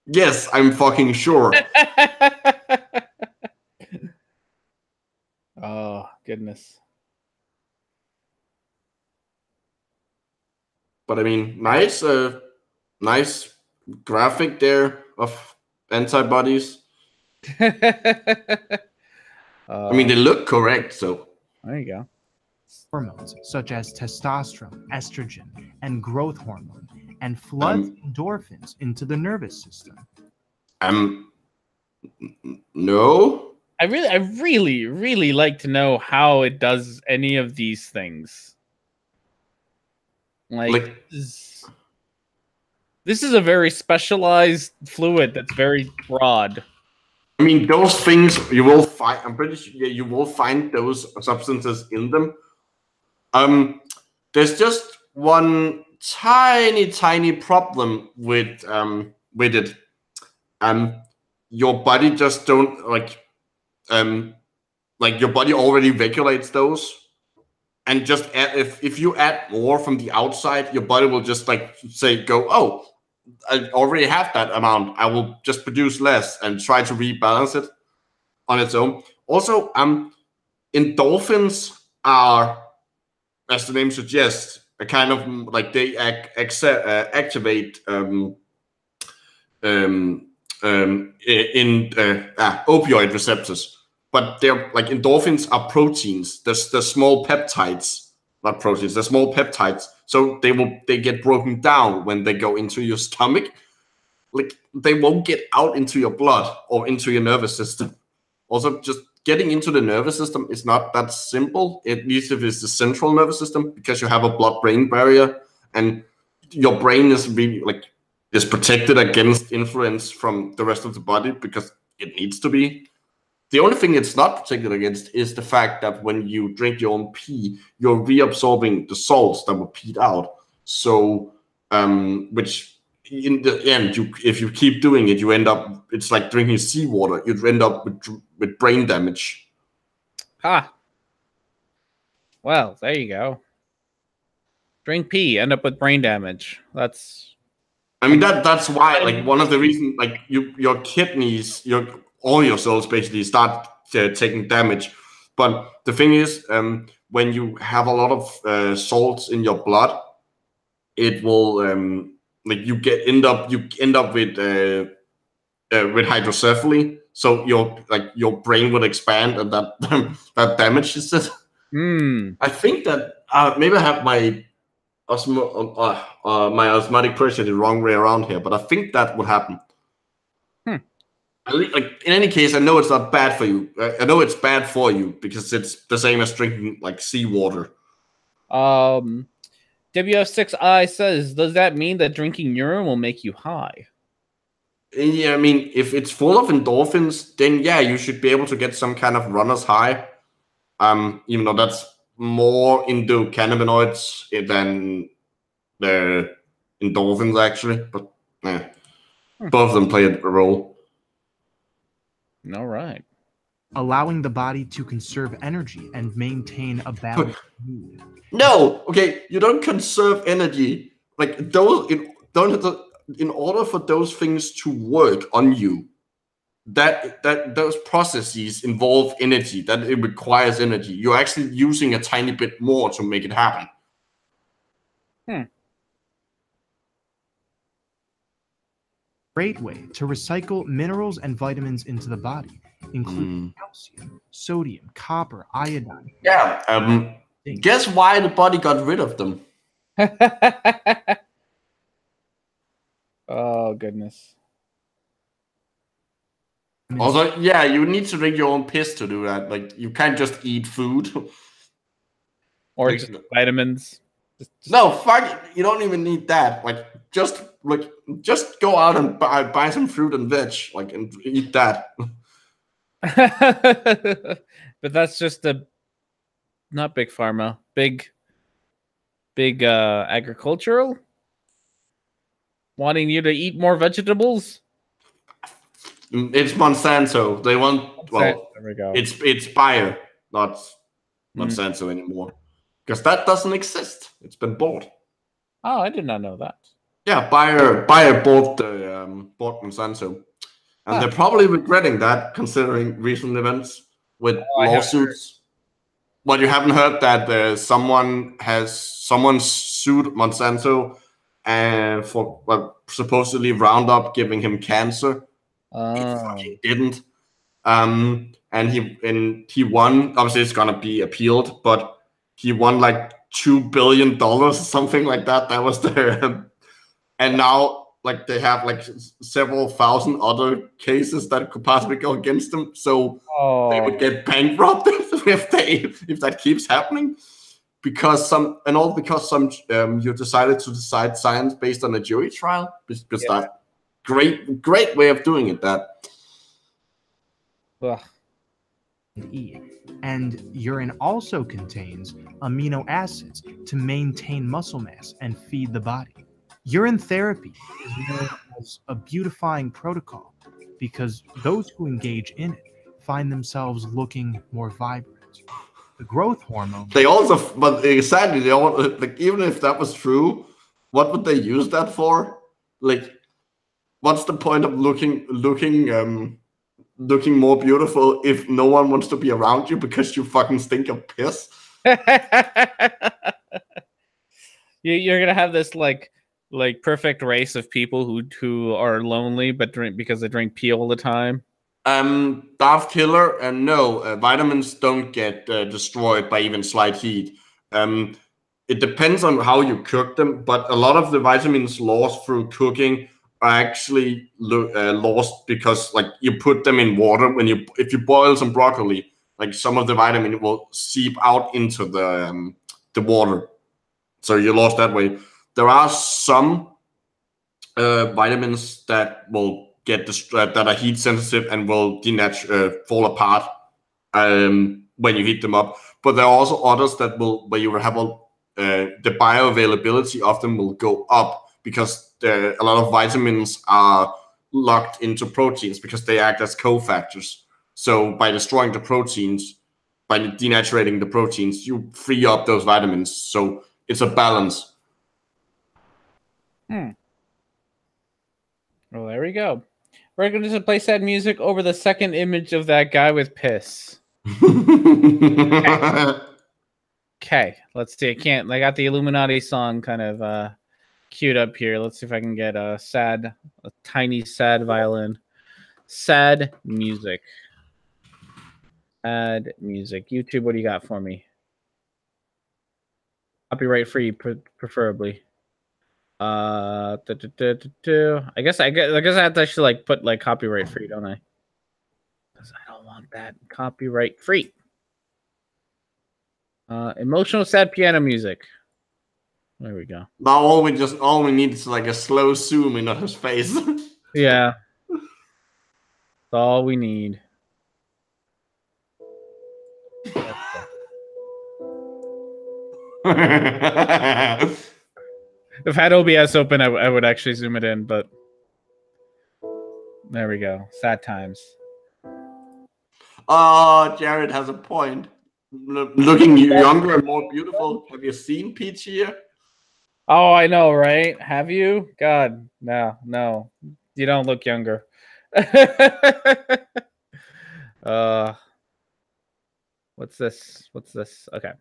Yes, I'm fucking sure. Oh, goodness. But I mean, nice graphic there of antibodies. I mean, they look correct, so. There you go. Hormones such as testosterone, estrogen, and growth hormone, and floods endorphins into the nervous system. No. I really like to know how it does any of these things. Like this is a very specialized fluid that's very broad. I mean, those things you will find. I'm pretty sure you will find those substances in them. There's just one tiny problem with it. Your body just don't like your body already regulates those, and just if you add more from the outside, your body will just like say oh, I already have that amount. I will just produce less and try to rebalance it on its own. Also, endorphins are, as the name suggests, a kind of like they activate opioid receptors. But they're like endorphins are proteins. They're small peptides, not proteins. They're small peptides. So they get broken down when they go into your stomach. Like they won't get out into your blood or into your nervous system. Also, just getting into the nervous system is not that simple. At least if it's the central nervous system, because you have a blood-brain barrier. and your brain is really is protected against influence from the rest of the body because it needs to be. The only thing it's not protected against is the fact that when you drink your own pee, you're reabsorbing the salts that were peed out. So, which in the end, if you keep doing it, you end up, it's like drinking seawater. You'd end up with brain damage. Ha. Well, there you go. Drink pee, end up with brain damage. That's why, one of the reasons, your kidneys, all your cells basically start taking damage. But the thing is, when you have a lot of salts in your blood, it will you end up with hydrocephaly. So your brain would expand, and that that damages it. I think that maybe I have my osmotic pressure the wrong way around here, but I think that would happen. In any case, I know it's not bad for you. I know it's bad for you because it's the same as drinking seawater. WF6I says, does that mean that drinking urine will make you high? Yeah, I mean, if it's full of endorphins, then yeah, you should be able to get some kind of runner's high. Even though that's more into cannabinoids than the endorphins, actually. But yeah, both of them play a role. All right. Allowing the body to conserve energy and maintain a balanced mood. No, okay, you don't conserve energy. In order for those things to work on you, that those processes involve energy, that it requires energy. You're actually using a tiny bit more to make it happen. Great way to recycle minerals and vitamins into the body, including calcium, sodium, copper, iodine. Yeah. Guess why the body got rid of them? Oh, goodness. Also, yeah, you need to drink your own piss to do that. You can't just eat food. Or just vitamins. No, fuck it. You don't even need that. Just go out and buy some fruit and veg, and eat that. But that's just not big pharma, big agricultural, wanting you to eat more vegetables. It's Monsanto. They want there we go. It's Bayer, not Monsanto anymore, because that doesn't exist. It's been bought. Oh, I did not know that. Yeah, Bayer bought Monsanto, and they're probably regretting that, considering recent events with lawsuits. But you haven't heard that someone sued Monsanto and for supposedly Roundup giving him cancer. He fucking didn't. And he won. Obviously, it's gonna be appealed, but he won $2 billion or something like that. That was their. And now, they have several thousand other cases that could possibly go against them. So they would get bankrupt if that keeps happening, because some you decided to decide science based on a jury trial. Because that great way of doing it. That. Ugh. And urine also contains amino acids to maintain muscle mass and feed the body. Urine therapy is known as a beautifying protocol because those who engage in it find themselves looking more vibrant. The growth hormone. But sadly, they all even if that was true, what would they use that for? What's the point of looking more beautiful if no one wants to be around you because you fucking stink of piss? You're gonna have this perfect race of people who are lonely but because they drink pee all the time. Darth Killer, and no, vitamins don't get destroyed by even slight heat. It depends on how you cook them, but a lot of the vitamins lost through cooking are actually lost because you put them in water. If you boil some broccoli, some of the vitamin will seep out into the water, so you lost that way. there are some vitamins that will get that are heat sensitive and will fall apart when you heat them up. But there are also others that will, where you will have the bioavailability of them will go up, because a lot of vitamins are locked into proteins because they act as cofactors. So by destroying the proteins, by denaturing the proteins, you free up those vitamins. So it's a balance. Well, there we go. We're going to play sad music over the second image of that guy with piss. Okay, let's see. I got the Illuminati song kind of queued up here. Let's see if I can get a tiny sad violin. Sad music. Sad music. YouTube, what do you got for me? Copyright free, preferably. I guess I have to actually put copyright free, don't I? Because I don't want that copyright free. Emotional sad piano music. There we go. Now all we need is a slow zoom in on his face. Yeah. That's all we need. If I had OBS open, I would actually zoom it in, but there we go. Sad times. Oh, Jared has a point. Looking younger and more beautiful. Have you seen Peach here? Oh, I know, right? Have you? God, no. You don't look younger. What's this? Okay.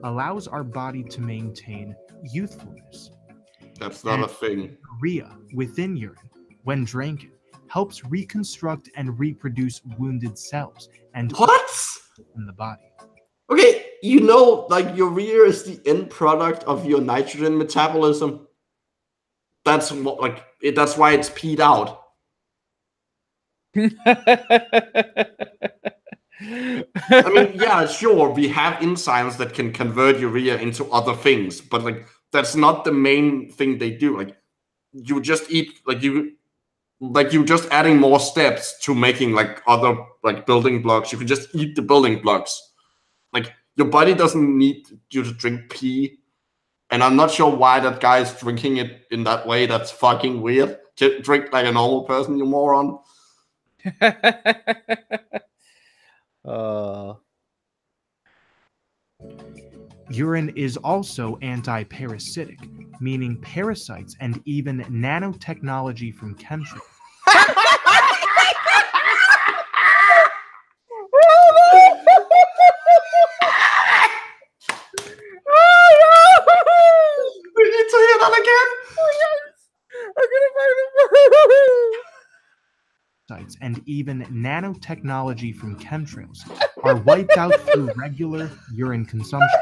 Allows our body to maintain youthfulness. That's not a thing. Urea within urine, when drank, helps reconstruct and reproduce wounded cells and what in the body. Okay, urea is the end product of your nitrogen metabolism. That's why it's peed out. I mean, yeah, sure, we have enzymes that can convert urea into other things, but that's not the main thing they do. You just eat you're just adding more steps to making other building blocks. You can just eat the building blocks. Your body doesn't need you to drink pee. And I'm not sure why that guy is drinking it in that way. That's fucking weird. Drink like a normal person, you moron. Urine is also anti-parasitic, meaning parasites and even nanotechnology from chemtrails. We need to hear that again. Oh, yes. I'm gonna find it. And even nanotechnology from chemtrails are wiped out through regular urine consumption.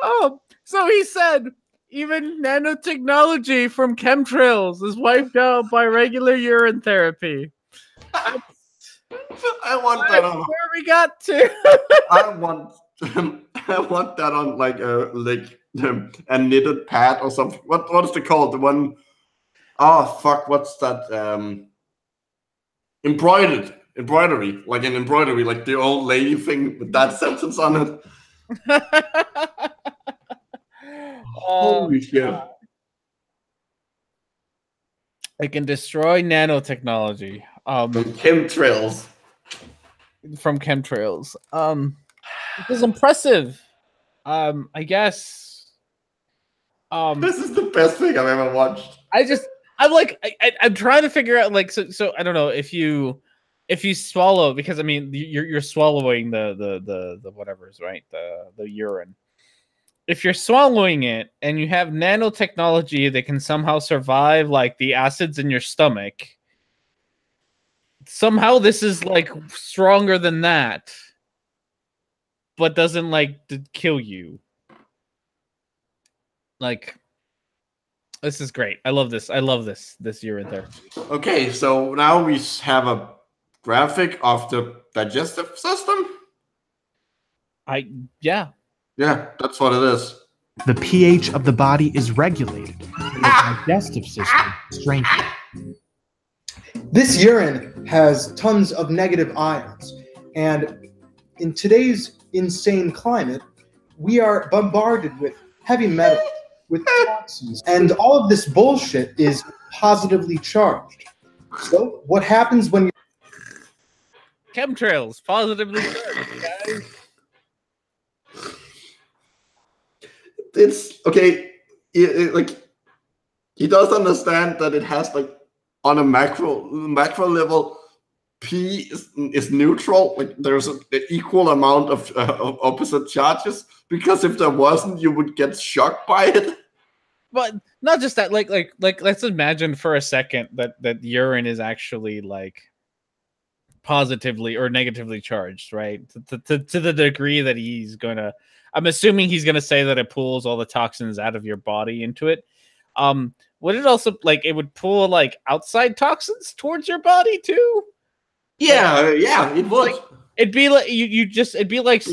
Oh, so he said even nanotechnology from chemtrails is wiped out by regular urine therapy. I want that on. Where we got to? I want that on a knitted pad or something. What is it called? The one? Oh fuck! What's that? Embroidery, like an embroidery, like the old lady thing with that sentence on it. Holy shit! It can destroy nanotechnology. Chemtrails. From chemtrails. It is impressive. I guess. This is the best thing I've ever watched. I'm trying to figure out so I don't know if you swallow, because I mean you're swallowing the whatever's right, the urine. If you're swallowing it and you have nanotechnology that can somehow survive the acids in your stomach, somehow this is stronger than that, but doesn't kill you. This is great. I love this. This urine therapy. Okay, so now we have a graphic of the digestive system? Yeah. Yeah, that's what it is. The pH of the body is regulated, and the digestive system strengthened. This urine has tons of negative ions, and in today's insane climate, we are bombarded with heavy metals, with toxins, and all of this bullshit is positively charged. So what happens when you Chemtrails, positively charged, guys. It's okay. Like he does understand that it has like on a macro level, P is neutral. Like there's an equal amount of opposite charges. Because if there wasn't, you would get shocked by it. But not just that. Like let's imagine for a second that urine is actually like positively or negatively charged, right? To the degree that he's gonna. I'm assuming he's gonna say that it pulls all the toxins out of your body into it. Would it also like it would pull like outside toxins towards your body too? Yeah, it would. Like, it'd be like it'd be like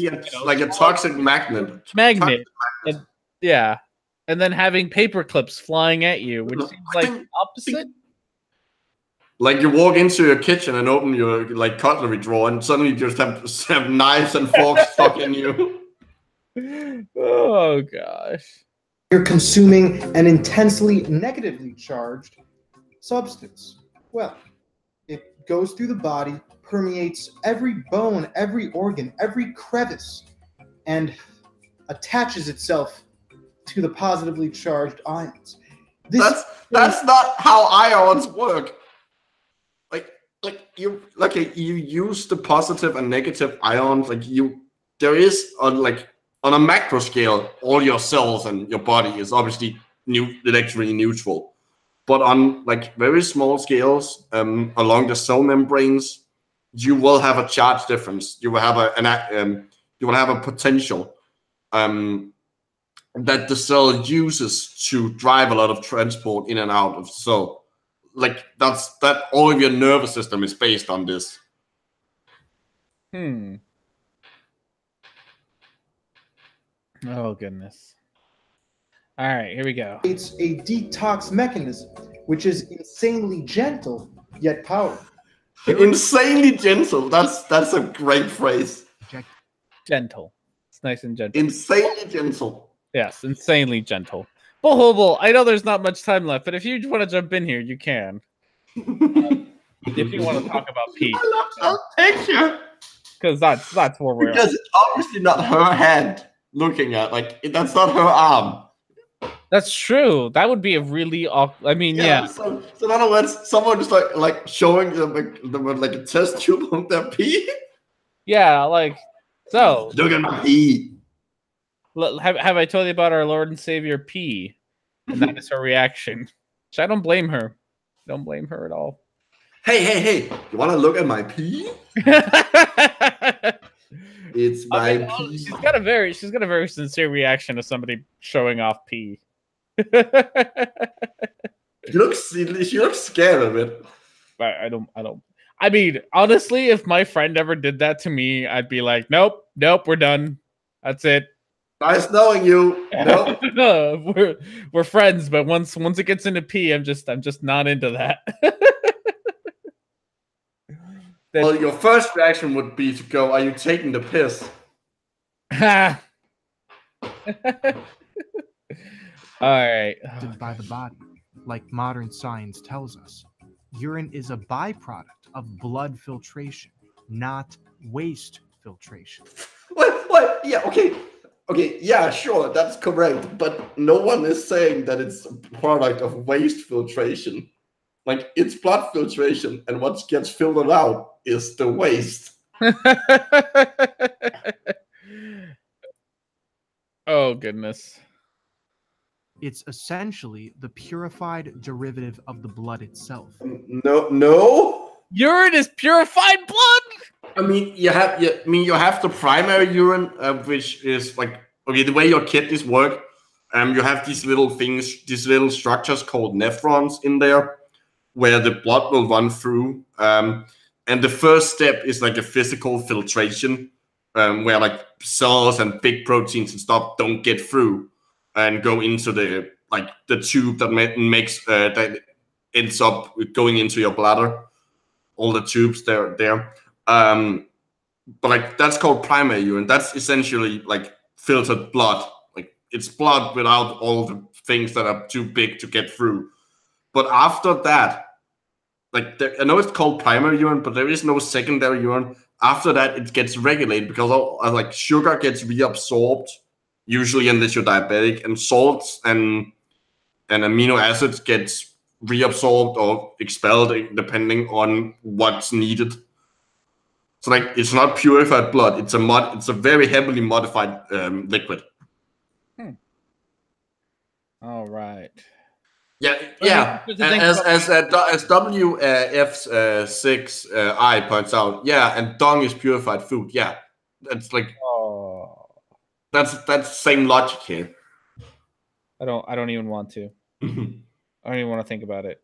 like a toxic magnet. And, yeah, and then having paper clips flying at you, which seems like opposite. Like you walk into your kitchen and open your like cutlery drawer, and suddenly you just have knives and forks stuck in you. Oh gosh. you're consuming an intensely negatively charged substance. Well, it goes through the body, permeates every bone, every organ, every crevice, and attaches itself to the positively charged ions. That's not how ions work. You use the positive and negative ions. There is on a macro scale, all your cells and your body is obviously electrically neutral. But on very small scales, along the cell membranes, you will have a charge difference. You will have a potential that the cell uses to drive a lot of transport in and out of the cell. That all of your nervous system is based on this. Oh goodness. All right, here we go. It's a detox mechanism, which is insanely gentle yet powerful. Insanely gentle. That's a great phrase. Gentle. It's nice and gentle. Insanely gentle. Yes, insanely gentle. Bull, I know there's not much time left, but if you want to jump in here, you can. If you want to talk about Pete. I love that picture. Because that's where we're at. Because it's obviously not her hand looking at. That's not her arm. That's true. That would be a really awkward. I mean, yeah. So in other words, someone just showing them a test tube of their pee. Yeah, so. Look at my pee. Have I told you about our Lord and Savior P? And that is her reaction. So I don't blame her. Don't blame her at all. Hey! You want to look at my pee? It's my pee. She's got a very sincere reaction to somebody showing off pee. She looks scared of it. I don't. I mean, honestly, if my friend ever did that to me, I'd be like, nope, we're done. That's it. Nice knowing you. Nope. we're friends, but once it gets into pee, I'm just not into that. Well, your first reaction would be to go, "Are you taking the piss?" All right. By the body, like modern science tells us, urine is a byproduct of blood filtration, not waste filtration. What? Yeah, okay. Okay, yeah, sure, that's correct. But no one is saying that it's a product of waste filtration. It's blood filtration, and what gets filtered out is the waste. Oh, goodness. It's essentially the purified derivative of the blood itself. No. Urine is purified blood. I mean, you have the primary urine, which is the way your kidneys work. You have these little things, these little structures called nephrons in there, where the blood will run through. And And the first step is like a physical filtration, where like cells and big proteins and stuff don't get through and go into the tube that makes that ends up going into your bladder. All the tubes there. But like that's called primary urine. That's essentially like filtered blood. Like it's blood without all the things that are too big to get through. But after that, like I know it's called primary urine, but there is no secondary urine. After that, it gets regulated because like sugar gets reabsorbed, usually unless you're diabetic, and salts and amino acids gets reabsorbed or expelled depending on what's needed. So like it's not purified blood; it's a very heavily modified liquid. All right. Yeah. As WF6I points out, and dung is purified food. Yeah, that's like that's same logic here. I don't even want to. I don't even want to think about it.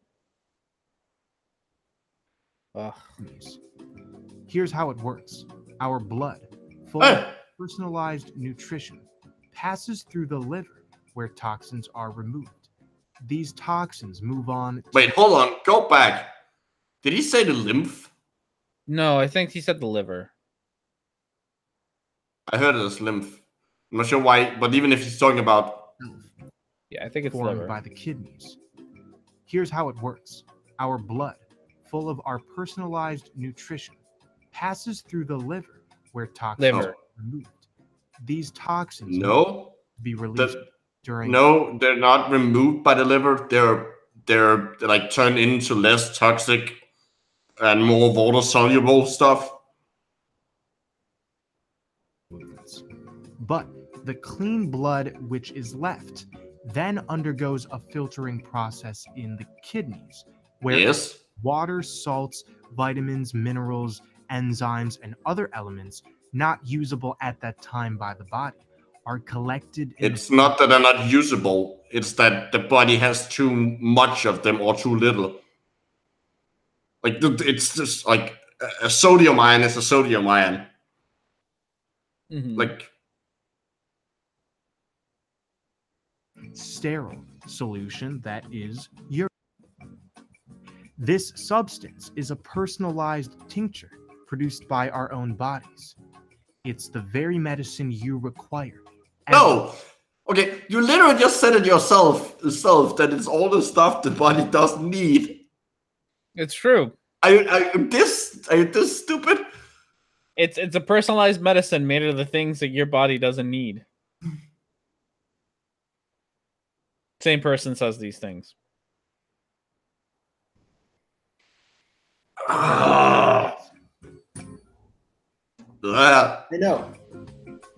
Ugh. Here's how it works. Our blood, full of personalized nutrition, passes through the liver where toxins are removed. These toxins move on. Wait, hold on. Go back. Did he say the lymph? No, I think he said the liver. I heard it as lymph. I'm not sure why, but even if he's talking about... Yeah, I think it's formed liver. By the kidneys. Here's how it works. Our blood, full of our personalized nutrition, passes through the liver where toxins are removed. These toxins be released during... No, they're not removed by the liver. They're like turned into less toxic and more water-soluble stuff. But the clean blood which is left then undergoes a filtering process in the kidneys, where water, salts, vitamins, minerals, enzymes, and other elements not usable at that time by the body are collected. It's not that they're not usable. It's that the body has too much of them or too little. Like it's just like a sodium ion is a sodium ion. Like sterile solution that is urine. This substance is a personalized tincture produced by our own bodies. It's the very medicine you require. No! Okay, you literally just said it yourself that it's all the stuff the body doesn't need. It's true. Are you this stupid? It's a personalized medicine made of the things that your body doesn't need. Same person says these things. I know.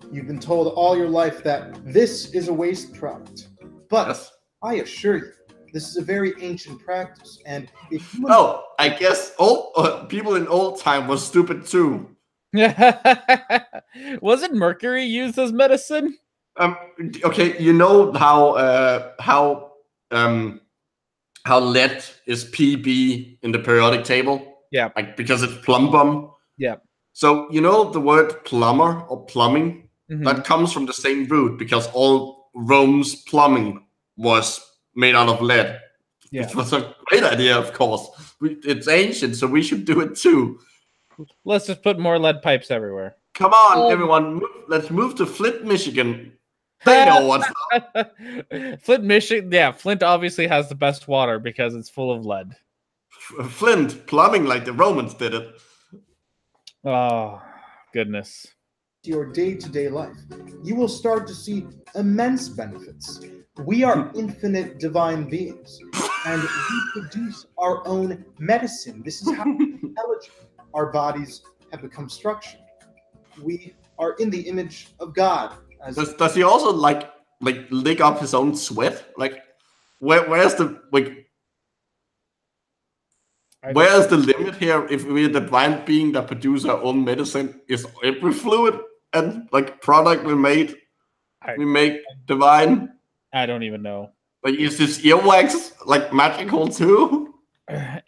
You've been told all your life that this is a waste product. But I assure you, this is a very ancient practice. And if you I guess old people in old time was stupid too. Wasn't mercury used as medicine? Okay, you know how lead is Pb in the periodic table? Yeah. Like because it's plumbum. Yeah. So you know the word plumber or plumbing? That comes from the same root because all Rome's plumbing was made out of lead. Yeah. Which was a great idea, of course. It's ancient, so we should do it too. Let's just put more lead pipes everywhere. Come on, everyone. Let's move to Flint, Michigan. They know what's up. Flint, Michigan. Yeah, Flint obviously has the best water because it's full of lead. Flint, plumbing like the Romans did it. Oh, goodness. your day-to-day life, you will start to see immense benefits. We are infinite divine beings, and we produce our own medicine. This is how intelligent our bodies have become structured. We are in the image of God. Does he also like lick up his own sweat? Like, where's the where's the limit here? If we're the divine being that produce our own medicine, is every fluid and like product we make divine? I don't even know. Like, is this earwax like magical too?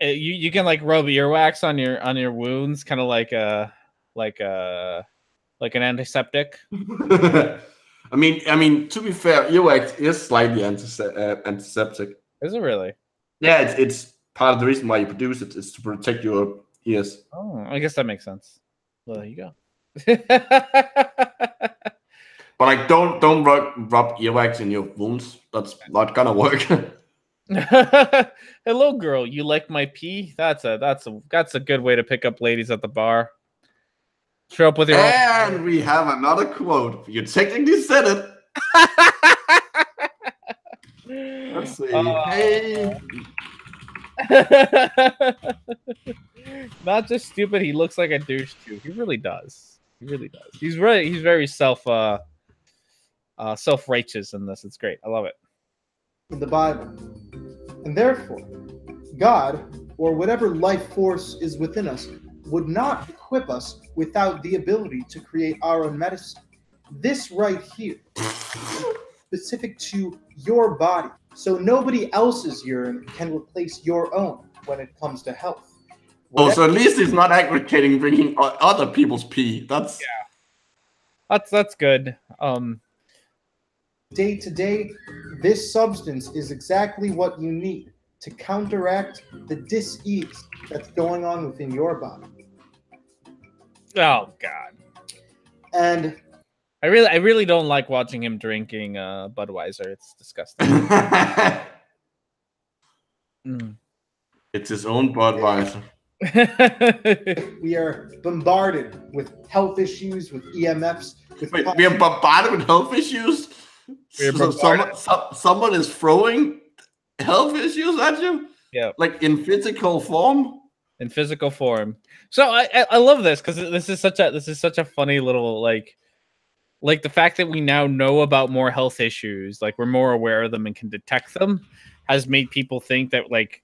You can like rub earwax on your wounds, kind of like an antiseptic. I mean, to be fair, earwax is slightly antiseptic. Is it really? Yeah, it's part of the reason why you produce it is to protect your ears. Oh, I guess that makes sense. Well, there you go. But like, don't rub earwax in your wounds. That's not gonna work. Hello, girl. You like my pee? That's a good way to pick up ladies at the bar. Show up with your and we have another quote. You technically said it. Let's see. Hey. Not just stupid. He looks like a douche too. He really does. He really does. He's very self-righteous in this. It's great. I love it. In the Bible. And therefore, God, or whatever life force is within us, would not equip us without the ability to create our own medicine. This right here, specific to your body. So nobody else's urine can replace your own when it comes to health. Oh, so at least he's not advocating drinking other people's pee. That's good. Day to day, this substance is exactly what you need to counteract the dis-ease that's going on within your body. Oh God. And I really don't like watching him drinking Budweiser. It's disgusting. It's his own Budweiser. We are bombarded with health issues, with EMFs. Wait, we are bombarded with health issues? So someone is throwing health issues at you? Yeah. Like in physical form? In physical form. So I love this because this is such a funny little like the fact that we now know about more health issues, like we're more aware of them and can detect them, has made people think that like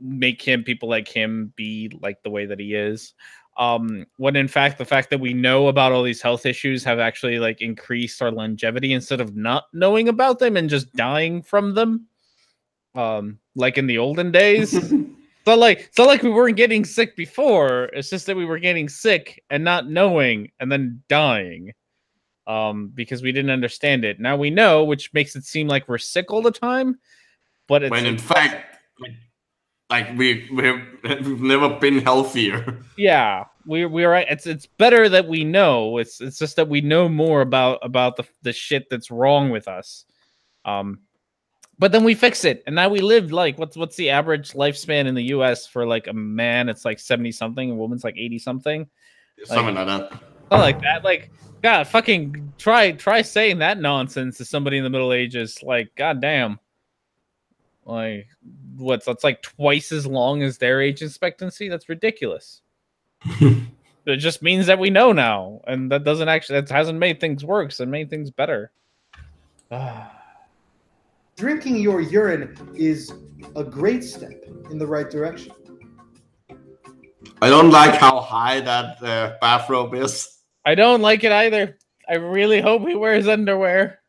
make people like him be like the way that he is. When in fact the fact that we know about all these health issues have actually like increased our longevity instead of not knowing about them and just dying from them. Like in the olden days. It's not like we weren't getting sick before. It's just that we were getting sick and not knowing and then dying. Because we didn't understand it. Now we know, which makes it seem like we're sick all the time. But it's, when in fact, like we've never been healthier. Yeah, we're right. It's better that we know. It's just that we know more about the shit that's wrong with us. But then we fix it, and now we live like what's the average lifespan in the U.S. for like a man? It's like 70 something. A woman's like 80 something. Something like that. Not like that. Like God, fucking try saying that nonsense to somebody in the Middle Ages. Like goddamn. Like that's like twice as long as their age expectancy. That's ridiculous. It just means that we know now, and that hasn't made things worse. It made things better. Drinking your urine is a great step in the right direction. I don't like how high that bathrobe is. I don't like it either. I really hope he wears underwear.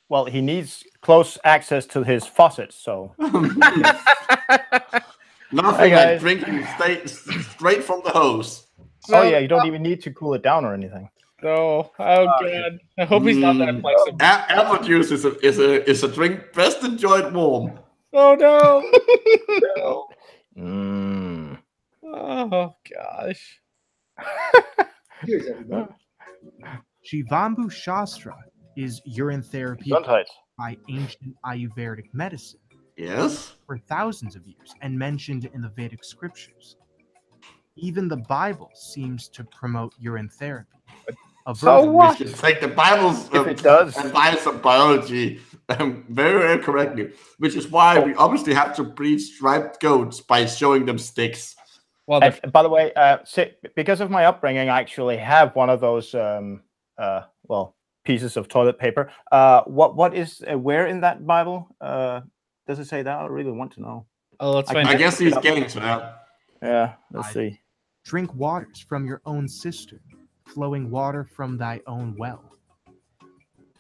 Well, he needs close access to his faucet, so. Nothing like drinking straight from the hose. Oh yeah, you don't even need to cool it down or anything. Oh God! I hope he's not that flexible. Apple juice is a drink best enjoyed warm. Oh no! No. Oh gosh! Here's everybody. Shivambu Shastra is urine therapy by ancient Ayurvedic medicine. Yes. For thousands of years and mentioned in the Vedic scriptures. Even the Bible seems to promote urine therapy. So what? It's like the Bible's advice of biology very, very correctly, which is why we obviously have to breed striped goats by showing them sticks. Well, by the way, because of my upbringing, I actually have one of those pieces of toilet paper. What is where in that Bible does it say that? I really want to know. Oh, let's find. I guess he's getting to that. Yeah, let's see. Drink waters from your own cistern, flowing water from thy own well.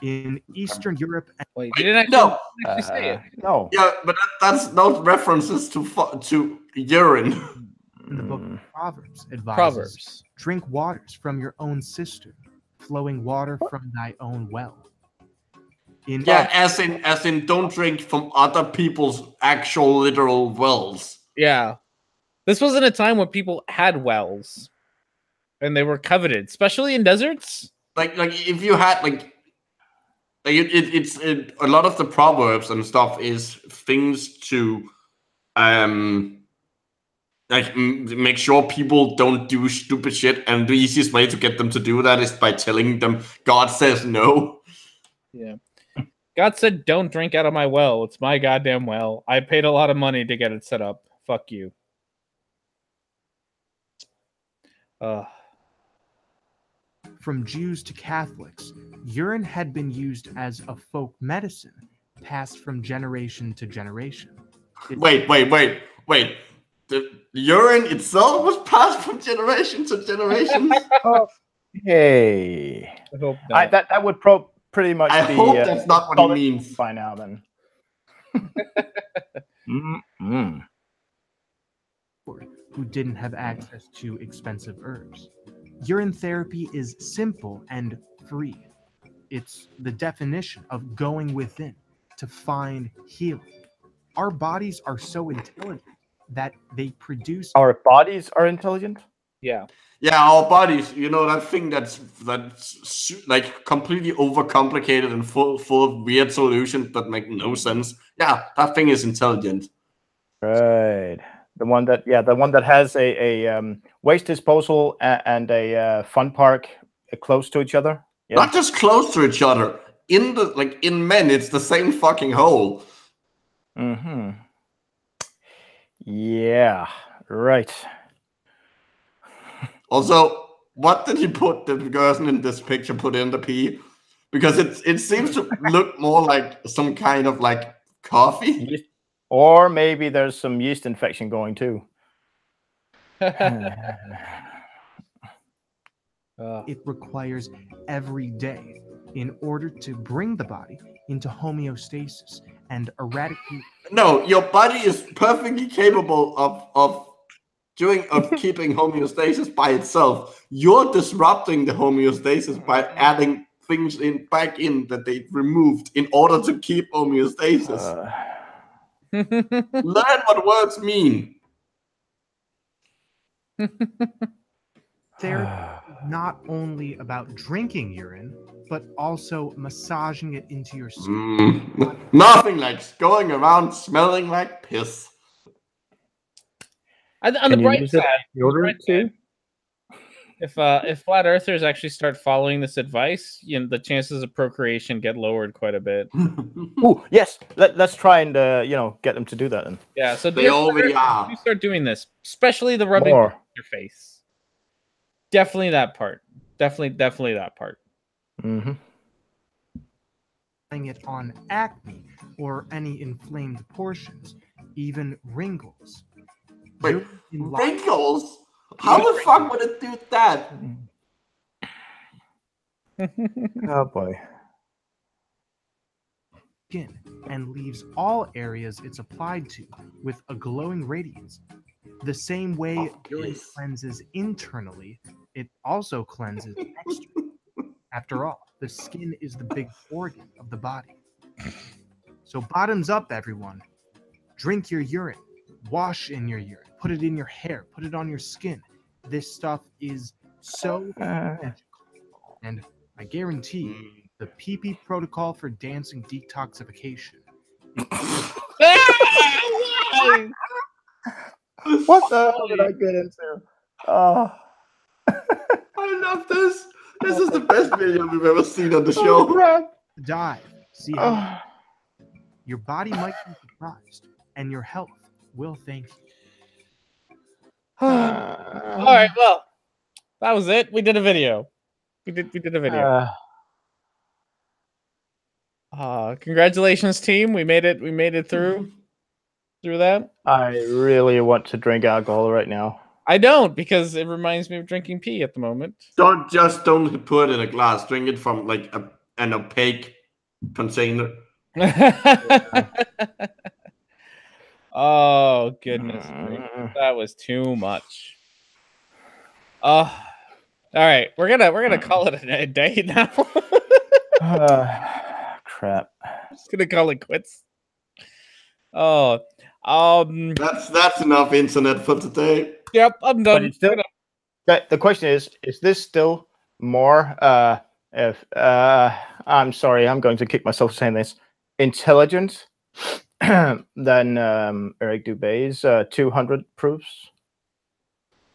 In Eastern Europe, Wait, you didn't No. actually say it. No. Yeah, but that's not references to urine. in the book Proverbs advises, Proverbs. drink waters from your own cistern, flowing water from thy own well. Yeah, as in, don't drink from other people's actual literal wells. Yeah. This wasn't a time when people had wells. And they were coveted, especially in deserts. Like if you had it's a lot of the proverbs and stuff is things to make sure people don't do stupid shit, and the easiest way to get them to do that is by telling them God says no. Yeah. God said, don't drink out of my well. It's my goddamn well. I paid a lot of money to get it set up. Fuck you. From Jews to Catholics, urine had been used as a folk medicine, passed from generation to generation. Wait. The urine itself was passed from generation to generation. Okay. I hope not. That would pretty much I be. hope that's not what he means by now. Then. Who didn't have access to expensive herbs. Urine therapy is simple and free. It's the definition of going within to find healing. Our bodies are so intelligent that they produce. Our bodies are intelligent? Yeah. Yeah, our bodies, you know, that thing that's like completely overcomplicated and full of weird solutions that make no sense. Yeah, that thing is intelligent. Right. The one that has a waste disposal and a fun park close to each other. Yeah. Not just close to each other. In men, it's the same fucking hole. Mm-hmm. Yeah. Right. Also, what did he put the person in this picture put in the pee? Because it seems to look more like some kind of like coffee. Or maybe there's some yeast infection going too. It requires every day in order to bring the body into homeostasis and eradicate. No, your body is perfectly capable of keeping homeostasis by itself. You're disrupting the homeostasis by adding things back in that they removed in order to keep homeostasis. Learn what words mean. Therapy is not only about drinking urine, but also massaging it into your skin. Nothing like going around smelling like piss. On the bright side, if flat earthers actually start following this advice, you know, the chances of procreation get lowered quite a bit. Oh yes, let's try and get them to do that then. Yeah, so they already are. You start doing this, especially the rubbing your face. Definitely that part. Definitely that part. Mm-hmm. It on acne or any inflamed portions, even wrinkles. Wait, wrinkles? How the fuck would it do that? Oh boy. Skin and leaves all areas it's applied to with a glowing radiance. The same way urine cleanses internally, it also cleanses externally. After all, the skin is the big organ of the body. So bottoms up, everyone. Drink your urine. Wash in your urine. Put it in your hair. Put it on your skin. This stuff is so magical. And I guarantee the PP protocol for dancing detoxification. What the hell did I get into? Oh. I love this. This is the best video we've ever seen on the show. Dive. See how your body might be surprised, and your health will thank you. All right, well, that was it. We did a video. We did a video. Congratulations, team. We made it through that. I really want to drink alcohol right now. I don't, because it reminds me of drinking pee at the moment. Don't put it in a glass. Drink it from like an opaque container. Oh goodness, that was too much. All right, we're gonna call it a day now. Crap. Just gonna call it quits. Oh, That's enough internet for today. Yep, I'm done. But it's still, the question is this still more I'm sorry, I'm going to kick myself saying this, intelligent than Eric Dubé's 200 proofs?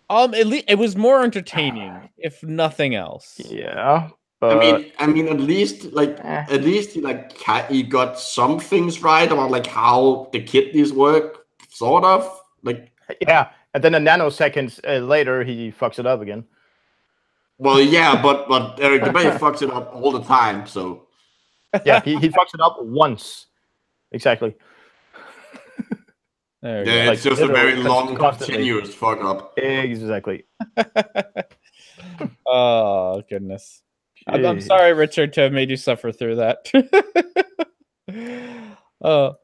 At least it was more entertaining, if nothing else. Yeah. I mean, at least he got some things right about like how the kidneys work, sort of. Like, yeah, and then a nanosecond later he fucks it up again. Well, yeah, but Eric Dubé fucks it up all the time, so yeah, he fucks it up once, exactly. Yeah, it's just a very long, continuous fuck up. Exactly. Oh goodness. I'm sorry, Richard, to have made you suffer through that. Call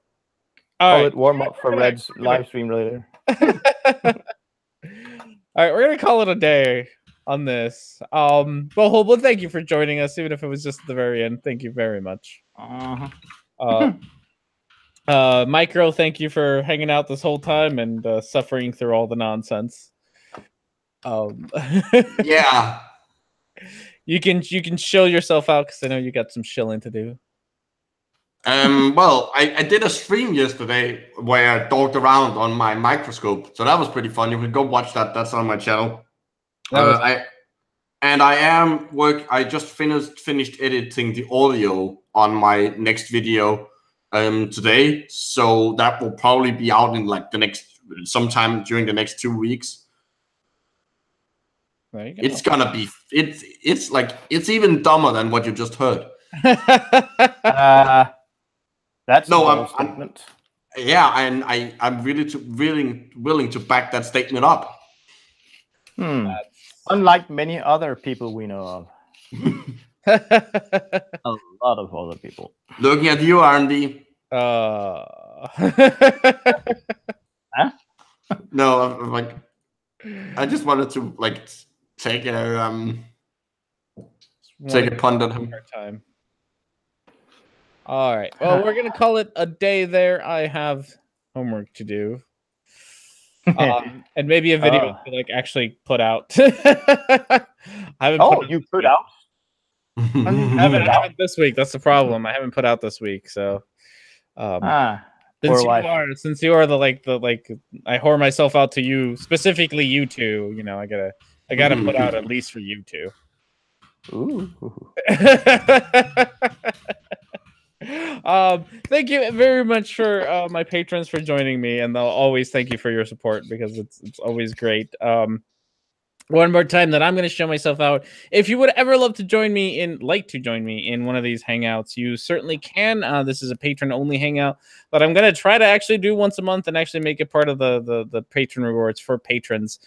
it warm up for Red's live stream later. All right, we're gonna call it a day on this. Well, thank you for joining us, even if it was just at the very end. Thank you very much. Micro, thank you for hanging out this whole time and suffering through all the nonsense. Yeah. You can chill yourself out because I know you got some chilling to do. Well, I did a stream yesterday where I dogged around on my microscope, so that was pretty fun. You can go watch that. That's on my channel. I just finished editing the audio on my next video today, so that will probably be out in like sometime during the next 2 weeks. There you go. It's gonna be it's even dumber than what you just heard. That's no, statement. Yeah, and I'm really willing to back that statement up. Unlike many other people we know of. A lot of other people. Looking at you, R&D. Huh? No, I'm like, I just wanted to like take a punt at him. Time. All right. Well, we're gonna call it a day there. I have homework to do, and maybe a video to like actually put out. I haven't. You put out? I haven't this week. That's the problem. I haven't put out this week. So, since you are the I whore myself out to you, specifically you two. You know, I gotta put out at least for you two. Ooh. Thank you very much for my patrons for joining me, and they'll always thank you for your support because it's always great. One more time that I'm going to show myself out. If you would ever love to join me in one of these hangouts, you certainly can. This is a patron only hangout, but I'm going to try to actually do once a month and actually make it part of the patron rewards for patrons.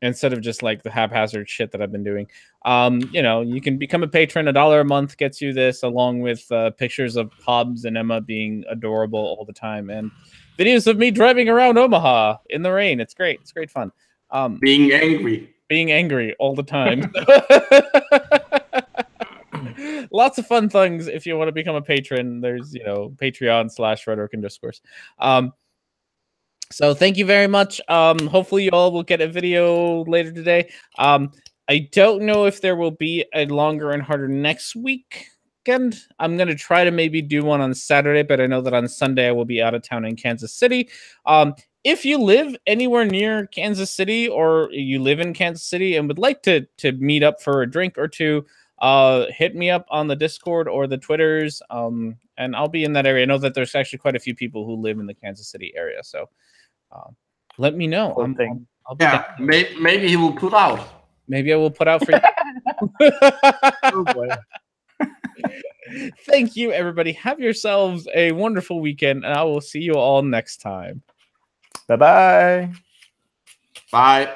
Instead of just like the haphazard shit that I've been doing. You know, you can become a patron. $1 a month gets you this, along with pictures of Hobbs and Emma being adorable all the time, and videos of me driving around Omaha in the rain. It's great. It's great fun. Being angry all the time. Lots of fun things if you want to become a patron. There's, Patreon/Rhetoric&Discourse. So thank you very much. Hopefully you all will get a video later today. I don't know if there will be a longer and harder next weekend. I'm going to try to maybe do one on Saturday, but I know that on Sunday I will be out of town in Kansas City. If you live anywhere near Kansas City, or you live in Kansas City and would like to meet up for a drink or two, hit me up on the Discord or the Twitters, and I'll be in that area. I know that there's actually quite a few people who live in the Kansas City area, so let me know. Maybe he will put out. Maybe I will put out for you. Oh boy. Thank you, everybody. Have yourselves a wonderful weekend, and I will see you all next time. Bye-bye. Bye.